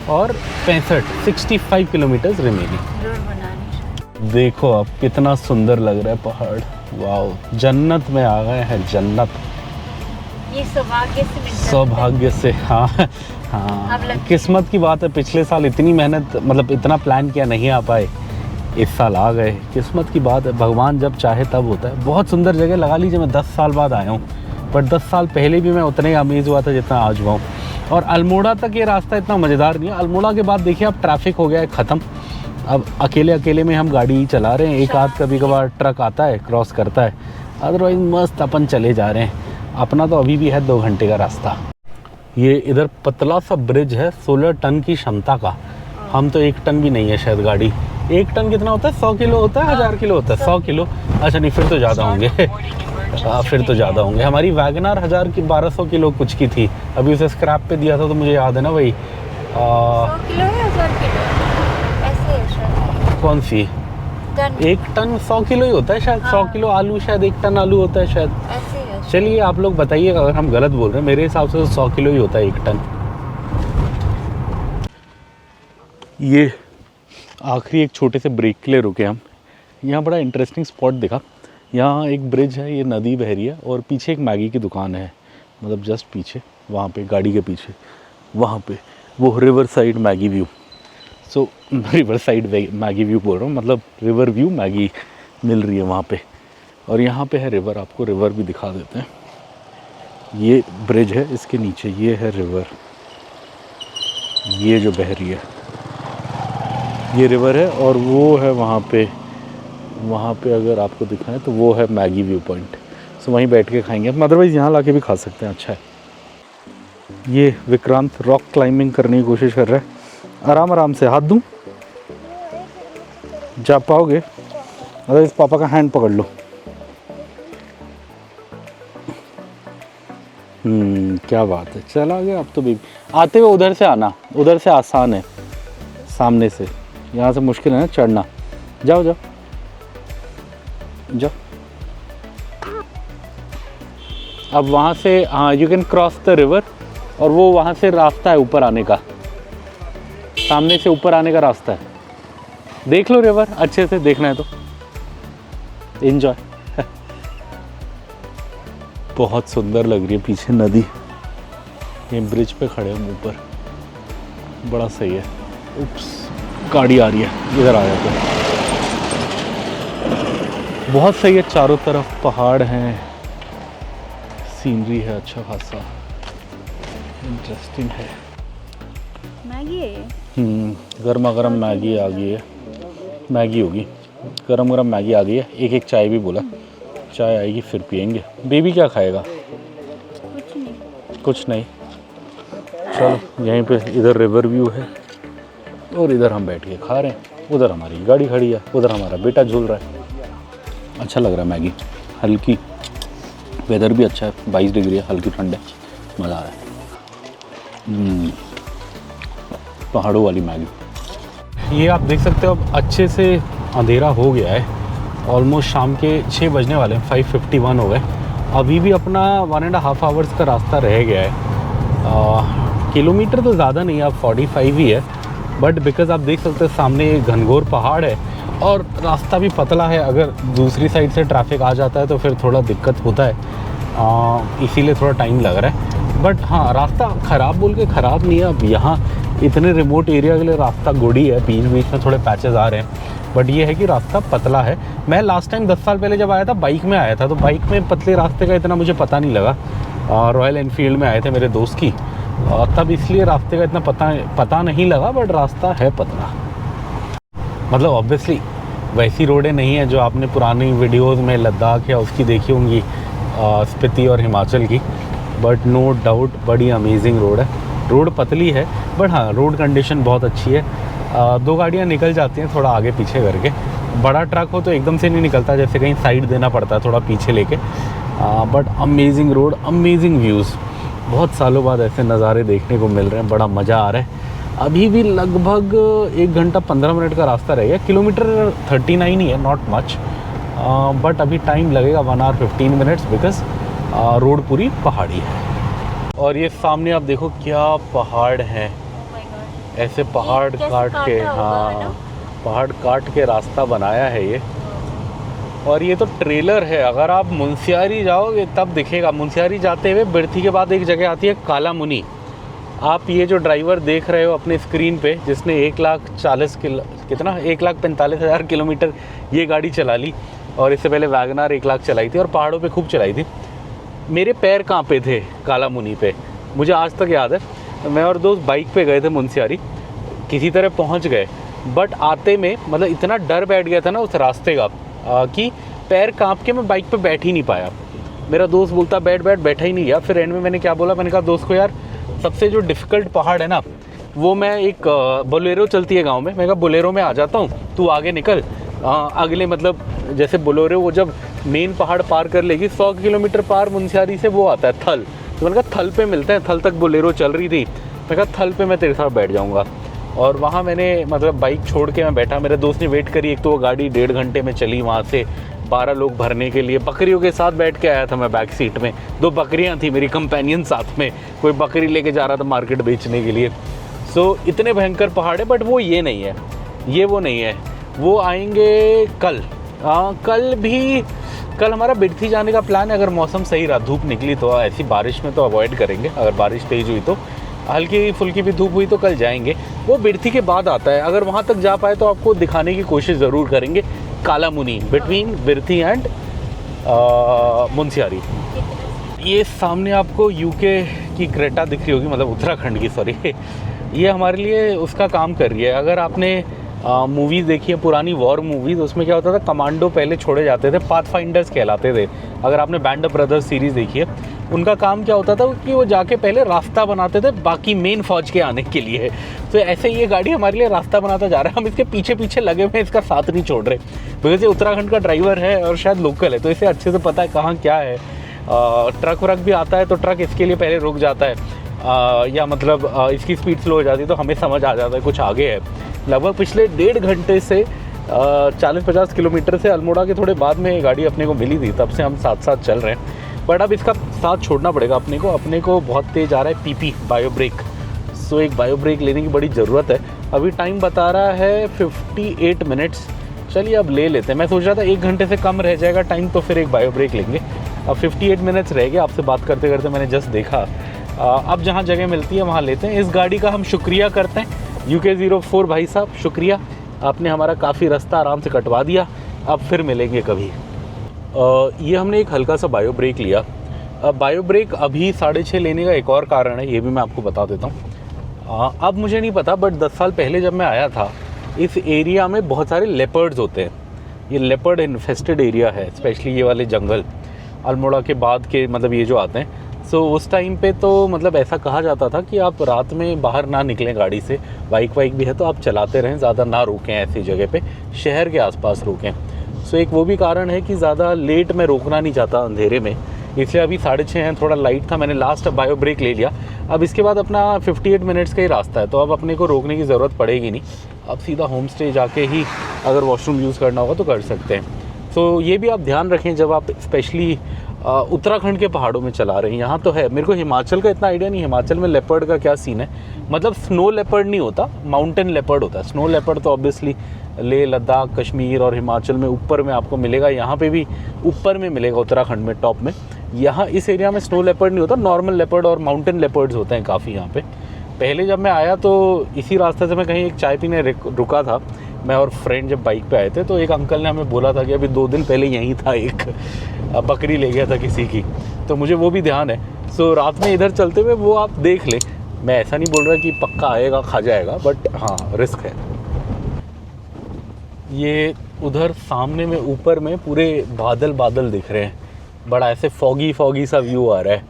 Speaker 1: और 65 किलोमीटर्स रिमेनिंग।
Speaker 2: रोड बनाने।
Speaker 1: देखो अब कितना सुंदर लग रहा है पहाड़। वाह, जन्नत में आ गए हैं, जन्नत।
Speaker 2: ये सौभाग्य से मिलता है।
Speaker 1: सौभाग्य से, हाँ हाँ, किस्मत की बात है। पिछले साल इतनी मेहनत, मतलब इतना प्लान किया, नहीं आ पाए, इस साल आ गए। किस्मत की बात है, भगवान जब चाहे तब होता है। बहुत सुंदर जगह, लगा लीजिए मैं 10 साल बाद आया हूँ, बट 10 साल पहले भी मैं उतना ही अमेज़ हुआ था जितना आज हुआ हूँ। और अल्मोड़ा तक ये रास्ता इतना मज़ेदार नहीं है। अल्मोड़ा के बाद देखिए अब ट्रैफिक हो गया है ख़त्म। अब अकेले अकेले में हम गाड़ी चला रहे हैं, एक आध कभी कभार ट्रक आता है क्रॉस करता है, अदरवाइज मस्त अपन चले जा रहे हैं। अपना तो अभी भी है 2 घंटे का रास्ता। ये इधर पतला सा ब्रिज है 16 टन की क्षमता का। हम तो 1 टन भी नहीं है शायद गाड़ी। 1 टन कितना होता है? 100 किलो होता है, 1000 किलो होता है? 100 किलो। अच्छा नहीं, फिर तो ज़्यादा होंगे। फिर तो ज़्यादा होंगे। हमारी वैगनार 1200 किलो कुछ की थी, अभी उसे स्क्रैप पे दिया था, तो मुझे याद है ना वही
Speaker 2: 100 किलो है, 1000 किलो ऐसे है शायद।
Speaker 1: कौन सी? 1 टन 100 किलो ही होता है शायद। 100 किलो आलू शायद 1 टन आलू होता है शायद।
Speaker 2: ऐसे है।
Speaker 1: चलिए आप लोग बताइए अगर हम गलत बोल रहे हैं। मेरे हिसाब से तो 100 किलो ही होता है 1 टन। ये आखिरी एक छोटे से ब्रेक के लिए रुके हम। यहाँ बड़ा इंटरेस्टिंग स्पॉट दिखा। यहाँ एक ब्रिज है, ये नदी बह रही है और पीछे एक मैगी की दुकान है, मतलब जस्ट पीछे, वहाँ पे गाड़ी के पीछे, वहाँ पे वो रिवर साइड मैगी व्यू। सो रिवर साइड मैगी व्यू बोल रहा हूँ, मतलब रिवर व्यू मैगी मिल रही है वहाँ पे। और यहाँ पे है रिवर, आपको रिवर भी दिखा देते हैं। ये ब्रिज है, इसके नीचे ये है रिवर, ये जो बह रही है ये रिवर है। और वो है वहाँ पे अगर आपको दिखाएं तो वो है मैगी व्यू पॉइंट। सो वहीं बैठ के खाएंगे। अदरवाइज़ यहाँ ला के भी खा सकते हैं, अच्छा है। ये विक्रांत रॉक क्लाइंबिंग करने की कोशिश कर रहा है। आराम आराम से, हाथ दूं? जा पाओगे? अरे इस पापा का हैंड पकड़ लो। क्या बात है, चला गया अब तो। भी आते हुए उधर से आना, उधर से आसान है, सामने से। यहाँ से मुश्किल है ना चढ़ना। जाओ जाओ जाओ। अब वहाँ से हाँ, you can cross the river, और वो वहाँ से रास्ता है ऊपर आने का, सामने से ऊपर आने का रास्ता है। देख लो रिवर, अच्छे से देखना है तो एंजॉय। बहुत सुंदर लग रही है पीछे नदी। ये ब्रिज पे खड़े हम ऊपर, बड़ा सही है। उप्स, गाड़ी आ रही है, इधर आ जाते हैं। बहुत सही है, चारों तरफ पहाड़ हैं, सीनरी है अच्छा खासा, इंटरेस्टिंग है।
Speaker 2: मैगी है।
Speaker 1: गर्मा गर्म मैगी आ गई है। मैगी होगी, गरम गरम मैगी आ गई है। एक एक चाय भी बोला, चाय आएगी फिर पियेंगे। बेबी क्या खाएगा? कुछ नहीं। चलो यहीं पे इधर रिवर व्यू है और इधर हम बैठ के खा रहे हैं। उधर हमारी गाड़ी खड़ी है, उधर हमारा बेटा झूल रहा है। अच्छा लग रहा है मैगी, हल्की, वेदर भी अच्छा है, 22 डिग्री है, हल्की ठंड है, मज़ा आ रहा है। पहाड़ों वाली मैगी। ये आप देख सकते हो अब अच्छे से अंधेरा हो गया है। ऑलमोस्ट शाम के 6 बजने वाले हैं, 5:51 हो गए। अभी भी अपना 1.5 आवर्स का रास्ता रह गया है। किलोमीटर तो ज़्यादा नहीं है, अब 45 ही है, बट बिकॉज़ आप देख सकते हैं सामने एक घनघोर पहाड़ है और रास्ता भी पतला है। अगर दूसरी साइड से ट्रैफिक आ जाता है तो फिर थोड़ा दिक्कत होता है, इसीलिए थोड़ा टाइम लग रहा है। बट हाँ, रास्ता ख़राब बोल के ख़राब नहीं है। अब यहाँ इतने रिमोट एरिया के लिए रास्ता गुड़ी है, बीच बीच में थोड़े पैचेस आ रहे हैं, बट ये है कि रास्ता पतला है। मैं लास्ट टाइम 10 साल पहले जब आया था बाइक में आया था, तो बाइक में पतले रास्ते का इतना मुझे पता नहीं लगा। रॉयल एनफील्ड में आए थे मेरे दोस्त की, तब इसलिए रास्ते का इतना पता नहीं लगा, बट रास्ता है पतला। मतलब ऑब्वियसली वैसी रोडें नहीं है जो आपने पुरानी वीडियोस में लद्दाख या उसकी देखी होंगी, स्पीति और हिमाचल की, बट नो डाउट बड़ी अमेजिंग रोड है। रोड पतली है, बट हाँ रोड कंडीशन बहुत अच्छी है। 2 गाड़ियाँ निकल जाती हैं थोड़ा आगे पीछे करके। बड़ा ट्रक हो तो एकदम से नहीं निकलता, जैसे कहीं साइड देना पड़ता है थोड़ा पीछे लेके। But amazing road, amazing views. बहुत सालों बाद ऐसे नज़ारे देखने को मिल रहे हैं, बड़ा मज़ा आ रहा है। अभी भी लगभग 1 घंटा 15 मिनट का रास्ता रह गया। किलोमीटर 39 ही है, नॉट मच, बट अभी टाइम लगेगा 1 आवर 15 मिनट्स बिकॉज रोड पूरी पहाड़ी है। और ये सामने आप देखो क्या पहाड़ है, ऐसे पहाड़ काट के, हाँ पहाड़ काट के रास्ता बनाया है ये। और ये तो ट्रेलर है, अगर आप मुंशियारी जाओगे तब दिखेगा। मुंशियारी जाते हुए बिरथी के बाद एक जगह आती है काला मुनी। आप ये जो ड्राइवर देख रहे हो अपने स्क्रीन पे, जिसने 1,45,000 किलोमीटर ये गाड़ी चला ली, और इससे पहले वैगनार 1 लाख चलाई थी और पहाड़ों पे खूब चलाई थी। मेरे पैर कांपे थे काला मुनी पे, मुझे आज तक याद है। मैं और दोस्त बाइक पे गए थे मुंशियारी, किसी तरह पहुंच गए, बट आते में मतलब इतना डर बैठ गया था ना उस रास्ते का कि पैर कांप के मैं बाइक पे बैठ ही नहीं पाया। मेरा दोस्त बोलता बैठा ही नहीं गया। फिर एंड में मैंने क्या बोला, मैंने कहा दोस्त को यार सबसे जो डिफ़िकल्ट पहाड़ है ना वो, मैं एक बोलेरो चलती है गांव में, मैं कहा बोलेरो में आ जाता हूँ, तू आगे निकल। अगले मतलब जैसे बोलेरो वो जब मेन पहाड़ पार कर लेगी 100 किलोमीटर पार मुंशियारी से वो आता है थल, तो मैंने कहा थल पे मिलते हैं। थल तक बोलेरो चल रही थी, मैं कहा थल पे मैं तेरे साथ बैठ जाऊँगा। और वहाँ मैंने मतलब बाइक छोड़ के मैं बैठा, मेरे दोस्त ने वेट करी। एक तो वो गाड़ी 1.5 घंटे में चली, वहाँ से 12 लोग भरने के लिए। बकरियों के साथ बैठ के आया था मैं बैक सीट में, 2 बकरियाँ थी मेरी कंपेनियन साथ में, कोई बकरी लेके जा रहा था मार्केट बेचने के लिए। सो इतने भयंकर पहाड़ है, बट वो ये नहीं है, ये वो नहीं है। वो आएंगे कल। कल हमारा बिरथी जाने का प्लान है, अगर मौसम सही रहा, धूप निकली तो। ऐसी बारिश में तो अवॉइड करेंगे, अगर बारिश तेज़ हुई तो, हल्की फुल्की भी धूप हुई तो कल जाएंगे। वो बिरथी के बाद आता है, अगर वहाँ तक जा पाए तो आपको दिखाने की कोशिश ज़रूर करेंगे। काला मुनी बिटवीन बिरथी एंड मुंशियारी। ये सामने आपको यूके की क्रेटा दिख रही होगी, मतलब उत्तराखंड की, सॉरी। ये हमारे लिए उसका काम कर रही है। अगर आपने मूवीज़ देखी है, पुरानी वॉर मूवीज़, उसमें क्या होता था, कमांडो पहले छोड़े जाते थे, पाथफाइंडर्स कहलाते थे। अगर आपने बैंड ऑफ ब्रदर्स सीरीज़ देखी है, उनका काम क्या होता था कि वो जाके पहले रास्ता बनाते थे बाकी मेन फौज के आने के लिए। तो ऐसे ये गाड़ी हमारे लिए रास्ता बनाता जा रहा है, हम इसके पीछे पीछे लगे हुए हैं, इसका साथ नहीं छोड़ रहे, बिकॉज ये उत्तराखंड का ड्राइवर है और शायद लोकल है, तो इसे अच्छे से पता है कहाँ क्या है। ट्रक व्रक भी आता है तो ट्रक इसके लिए पहले रुक जाता है, या मतलब इसकी स्पीड स्लो हो जाती है तो हमें समझ आ जाता है कुछ आगे है। लगभग पिछले 1.5 घंटे से 40-50 किलोमीटर से अल्मोड़ा के थोड़े बाद में ये गाड़ी अपने को मिली थी, तब से हम साथ साथ चल रहे हैं। बट अब इसका साथ छोड़ना पड़ेगा अपने को बहुत तेज़ आ रहा है पीपी बायो ब्रेक। सो एक बायो ब्रेक लेने की बड़ी ज़रूरत है। अभी टाइम बता रहा है 58 मिनट्स। चलिए अब ले लेते हैं। मैं सोच रहा था 1 घंटे से कम रह जाएगा टाइम तो फिर एक बायो ब्रेक लेंगे। अब 58 मिनट्स रह गए। आपसे बात करते करते मैंने जस्ट देखा, अब जहाँ जगह मिलती है वहाँ लेते हैं। इस गाड़ी का हम शुक्रिया करते हैं UK04 भाई साहब, शुक्रिया, आपने हमारा काफ़ी रास्ता आराम से कटवा दिया। अब फिर मिलेंगे कभी। ये हमने एक हल्का सा बायो ब्रेक लिया। बायो ब्रेक अभी 6:30 लेने का एक और कारण है, ये भी मैं आपको बता देता हूँ। अब मुझे नहीं पता, बट 10 साल पहले जब मैं आया था, इस एरिया में बहुत सारे लेपर्ड्स होते हैं। ये लेपर्ड इन्फेस्टेड एरिया है, स्पेशली ये वाले जंगल अल्मोड़ा के बाद के, मतलब ये जो आते हैं। सो उस टाइम पे तो मतलब ऐसा कहा जाता था कि आप रात में बाहर ना निकलें गाड़ी से, बाइक वाइक भी है तो आप चलाते रहें, ज़्यादा ना रुकें ऐसी जगह पे, शहर के आसपास रुकें। सो एक वो भी कारण है कि ज़्यादा लेट में रोकना नहीं चाहता अंधेरे में, इसलिए अभी 6:30 हैं, थोड़ा लाइट था, मैंने लास्ट बायो ब्रेक ले लिया। अब इसके बाद अपना 58 मिनट्स का ही रास्ता है, तो अब अपने को रोकने की ज़रूरत पड़ेगी नहीं। अब सीधा होम स्टे जाके ही अगर वॉशरूम यूज़ करना होगा तो कर सकते हैं। सो ये भी आप ध्यान रखें जब आप स्पेशली उत्तराखंड के पहाड़ों में चला रहे हैं। यहाँ तो है, मेरे को हिमाचल का इतना आइडिया नहीं, हिमाचल में लेपर्ड का क्या सीन है। मतलब स्नो लेपर्ड नहीं होता, माउंटेन लेपर्ड होता है। स्नो लेपर्ड तो ऑब्वियसली लेह लद्दाख कश्मीर और हिमाचल में ऊपर में आपको मिलेगा, यहाँ पे भी ऊपर में मिलेगा उत्तराखंड में टॉप में। यहाँ इस एरिया में स्नो लेपर्ड नहीं होता, नॉर्मल लेपर्ड और माउंटेन लेपर्ड्स होते हैं काफ़ी यहाँ पे। पहले जब मैं आया तो इसी रास्ते से मैं कहीं एक चाय पीने रुका था, मैं और फ्रेंड जब बाइक पे आए थे, तो एक अंकल ने हमें बोला था कि अभी 2 दिन पहले यहीं था, एक बकरी ले गया था किसी की, तो मुझे वो भी ध्यान है। सो रात में इधर चलते हुए वो आप देख लें। मैं ऐसा नहीं बोल रहा कि पक्का आएगा खा जाएगा, बट हाँ रिस्क है। ये उधर सामने में ऊपर में पूरे बादल बादल दिख रहे हैं, बड़ा ऐसे फॉगी सा व्यू आ रहा है,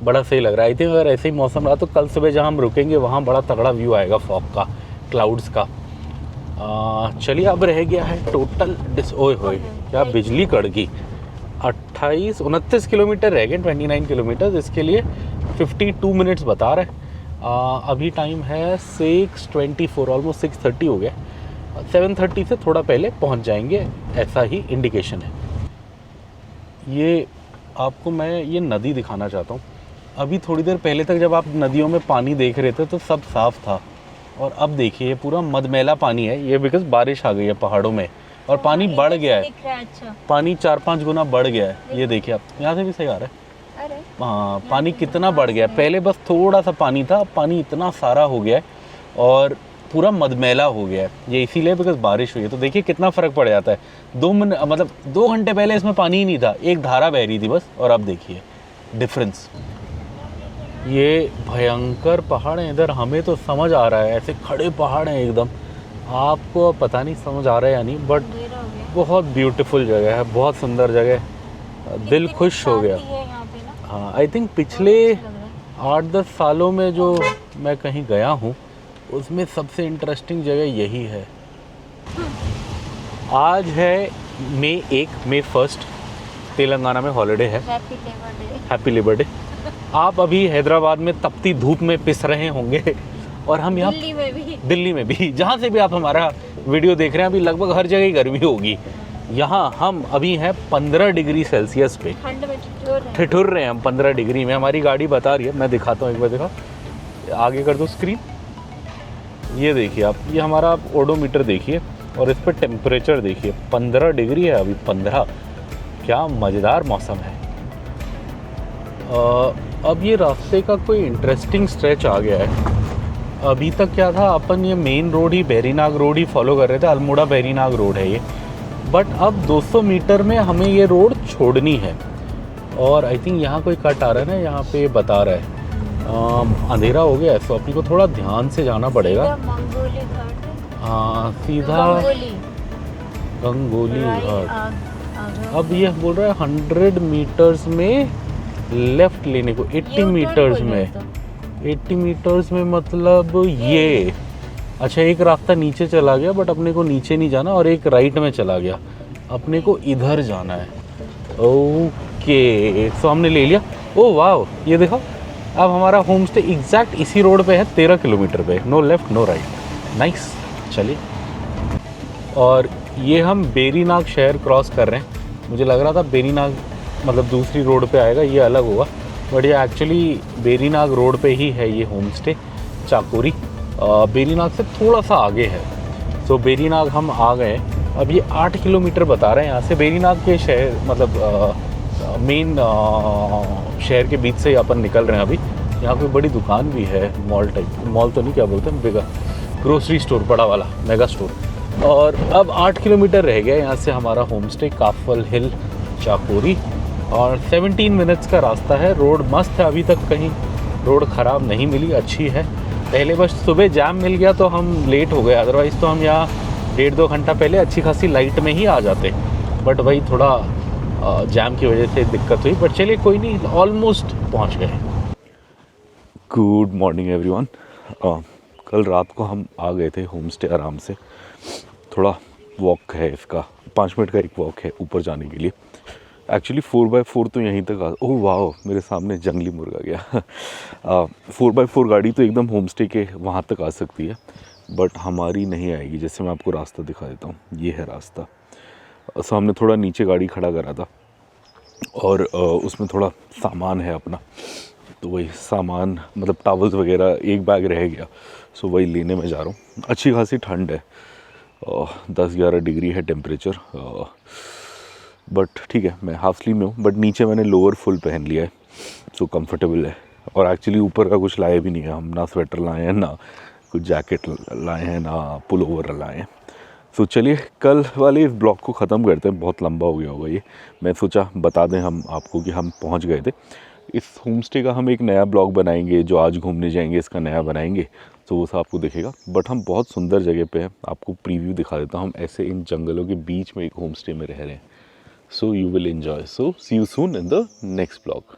Speaker 1: बड़ा सही लग रहा है। आई थिंक अगर ऐसे ही मौसम रहा तो कल सुबह जहाँ हम रुकेंगे वहाँ बड़ा तगड़ा व्यू आएगा फॉग का, क्लाउड्स का। चलिए अब रह गया है टोटल ओए होए क्या बिजली कड़की। 29 किलोमीटर रह गए, 29 किलोमीटर। इसके लिए 52 मिनट्स बता रहे हैं। अभी टाइम है 6:24, ऑलमोस्ट 6:30 हो गया। 7:30 से थोड़ा पहले पहुंच जाएंगे, ऐसा ही इंडिकेशन है। ये आपको मैं ये नदी दिखाना चाहता हूँ। अभी थोड़ी देर पहले तक जब आप नदियों में पानी देख रहे थे तो सब साफ़ था, और अब देखिए ये पूरा मदमैला पानी है। ये बिकॉज बारिश आ गई है पहाड़ों में और पानी बढ़ गया है।
Speaker 2: अच्छा।
Speaker 1: पानी 4-5 गुना बढ़ गया है। ये देखिए आप, यहाँ से भी सही आ रहा है। हाँ, पानी कितना बढ़ गया है। पहले बस थोड़ा सा पानी था, अब पानी इतना सारा हो गया है और पूरा मदमैला हो गया है। ये इसीलिए बिकॉज बारिश हुई है। तो देखिए कितना फ़र्क पड़ जाता है। 2 घंटे पहले इसमें पानी ही नहीं था, एक धारा बह रही थी बस, और अब देखिए डिफरेंस। ये भयंकर पहाड़ हैं इधर, हमें तो समझ आ रहा है, ऐसे खड़े पहाड़ हैं एकदम। आपको पता नहीं समझ आ रहा है या नहीं, बट बहुत ब्यूटीफुल जगह है, बहुत सुंदर जगह है, दिल खुश हो गया। हाँ, आई थिंक पिछले 8-10 सालों में जो मैं कहीं गया हूँ उसमें सबसे इंटरेस्टिंग जगह यही है। आज है मई 1, तेलंगाना में हॉलीडे है, हैप्पी लेबर डे। आप अभी हैदराबाद में तपती धूप में पिस रहे होंगे, और हम यहाँ दिल्ली में भी जहाँ से भी आप हमारा वीडियो देख रहे हैं, अभी लगभग हर जगह ही गर्मी होगी। यहाँ हम अभी हैं 15 डिग्री सेल्सियस पे, ठिठुर रहे हैं हम 15 डिग्री में। हमारी गाड़ी बता रही है, मैं दिखाता हूँ एक बार, दिखा आगे कर दो स्क्रीन। ये देखिए आप, ये हमारा आप ओडोमीटर देखिए और इस पर टेम्परेचर देखिए, 15 डिग्री है अभी। 15, क्या मज़ेदार मौसम है। अब ये रास्ते का कोई इंटरेस्टिंग स्ट्रेच आ गया है। अभी तक क्या था, अपन ये मेन रोड ही, बेरीनाग रोड ही फॉलो कर रहे थे, अल्मोड़ा बेरीनाग रोड है ये। बट अब 200 मीटर में हमें ये रोड छोड़नी है, और आई थिंक यहाँ कोई कट आ रहा है ना, यहाँ पे बता रहा है अंधेरा हो गया है, तो अपनी को थोड़ा ध्यान से जाना पड़ेगा। हाँ, सीधा गंगोली घाट। अब ये बोल रहा है 100 मीटर्स में लेफ्ट लेने को, 80 मीटर्स में, 80 मीटर्स में मतलब ये। अच्छा, एक रास्ता नीचे चला गया, बट अपने को नीचे नहीं जाना, और एक राइट में चला गया, अपने को इधर जाना है। ओके, सो हमने ले लिया। ओ वाह, ये देखो, अब हमारा होम स्टे एग्जैक्ट इसी रोड पे है, 13 किलोमीटर पे, no left no right. Nice, चलिए। और ये हम बेरीनाग शहर क्रॉस कर रहे हैं। मुझे लग रहा था बेरीनाग मतलब दूसरी रोड पे आएगा, ये अलग होगा, बट ये एक्चुअली बेरीनाग रोड पे ही है ये होम स्टे, चाकोरी। बेरीनाग से थोड़ा सा आगे है। सो बेरीनाग हम आ गए। अब ये 8 किलोमीटर बता रहे हैं यहाँ से। बेरीनाग के शहर मतलब मेन शहर के बीच से ही अपन निकल रहे हैं अभी। यहाँ कोई बड़ी दुकान भी है, मॉल टाइप, मॉल तो नहीं, क्या बोलते हैं, बिगा ग्रोसरी स्टोर, बड़ा वाला मेगा स्टोर। और अब 8 किलोमीटर रह गया यहाँ से हमारा होम स्टे, काफल हिल चाकोरी, और 17 मिनट्स का रास्ता है। रोड मस्त है, अभी तक कहीं रोड ख़राब नहीं मिली, अच्छी है। पहले बस सुबह जाम मिल गया तो हम लेट हो गए, अदरवाइज़ तो हम यहाँ 1.5-2 घंटा पहले अच्छी खासी लाइट में ही आ जाते, बट वही थोड़ा जाम की वजह से दिक्कत हुई। बट चलिए कोई नहीं, ऑलमोस्ट पहुँच गए। Good morning everyone. कल रात को हम आ गए थे होम स्टे आराम से। थोड़ा वॉक है इसका, 5 मिनट का एक वॉक है ऊपर जाने के लिए। एक्चुअली 4x4 तो यहीं तक ओह वाह, मेरे सामने जंगली मुर्गा गया। 4x4 गाड़ी तो एकदम होम स्टे के वहाँ तक आ सकती है, बट हमारी नहीं आएगी। जैसे मैं आपको रास्ता दिखा देता हूँ, ये है रास्ता। सो हमने थोड़ा नीचे गाड़ी खड़ा करा था, और उसमें थोड़ा सामान है अपना, तो वही सामान मतलब टॉवल्स वगैरह, एक बैग रह गया, सो वही लेने में जा रहा हूँ। अच्छी खासी ठंड है, 10-11 डिग्री है टेम्परेचर, बट ठीक है, मैं हाफ स्लीव में हूँ, बट नीचे मैंने लोअर फुल पहन लिया है, सो कंफर्टेबल है। और एक्चुअली ऊपर का कुछ लाए भी नहीं है हम, ना स्वेटर लाए हैं, ना कुछ जैकेट लाए हैं, ना पुल ओवर लाए हैं। सो चलिए कल वाले इस ब्लॉग को ख़त्म करते हैं, बहुत लंबा हो गया होगा ये। मैं सोचा बता दें हम आपको कि हम पहुँच गए थे। इस होम स्टे का हम एक नया ब्लॉग बनाएंगे, जो आज घूमने जाएंगे इसका नया बनाएंगे, तो वो सब आपको दिखेगा। बट हम बहुत सुंदर जगह पे हैं, आपको प्रीव्यू दिखा देता हूँ। हम ऐसे इन जंगलों के बीच में एक होम स्टे में रह रहे हैं, so you will enjoy. So see you soon in the next vlog.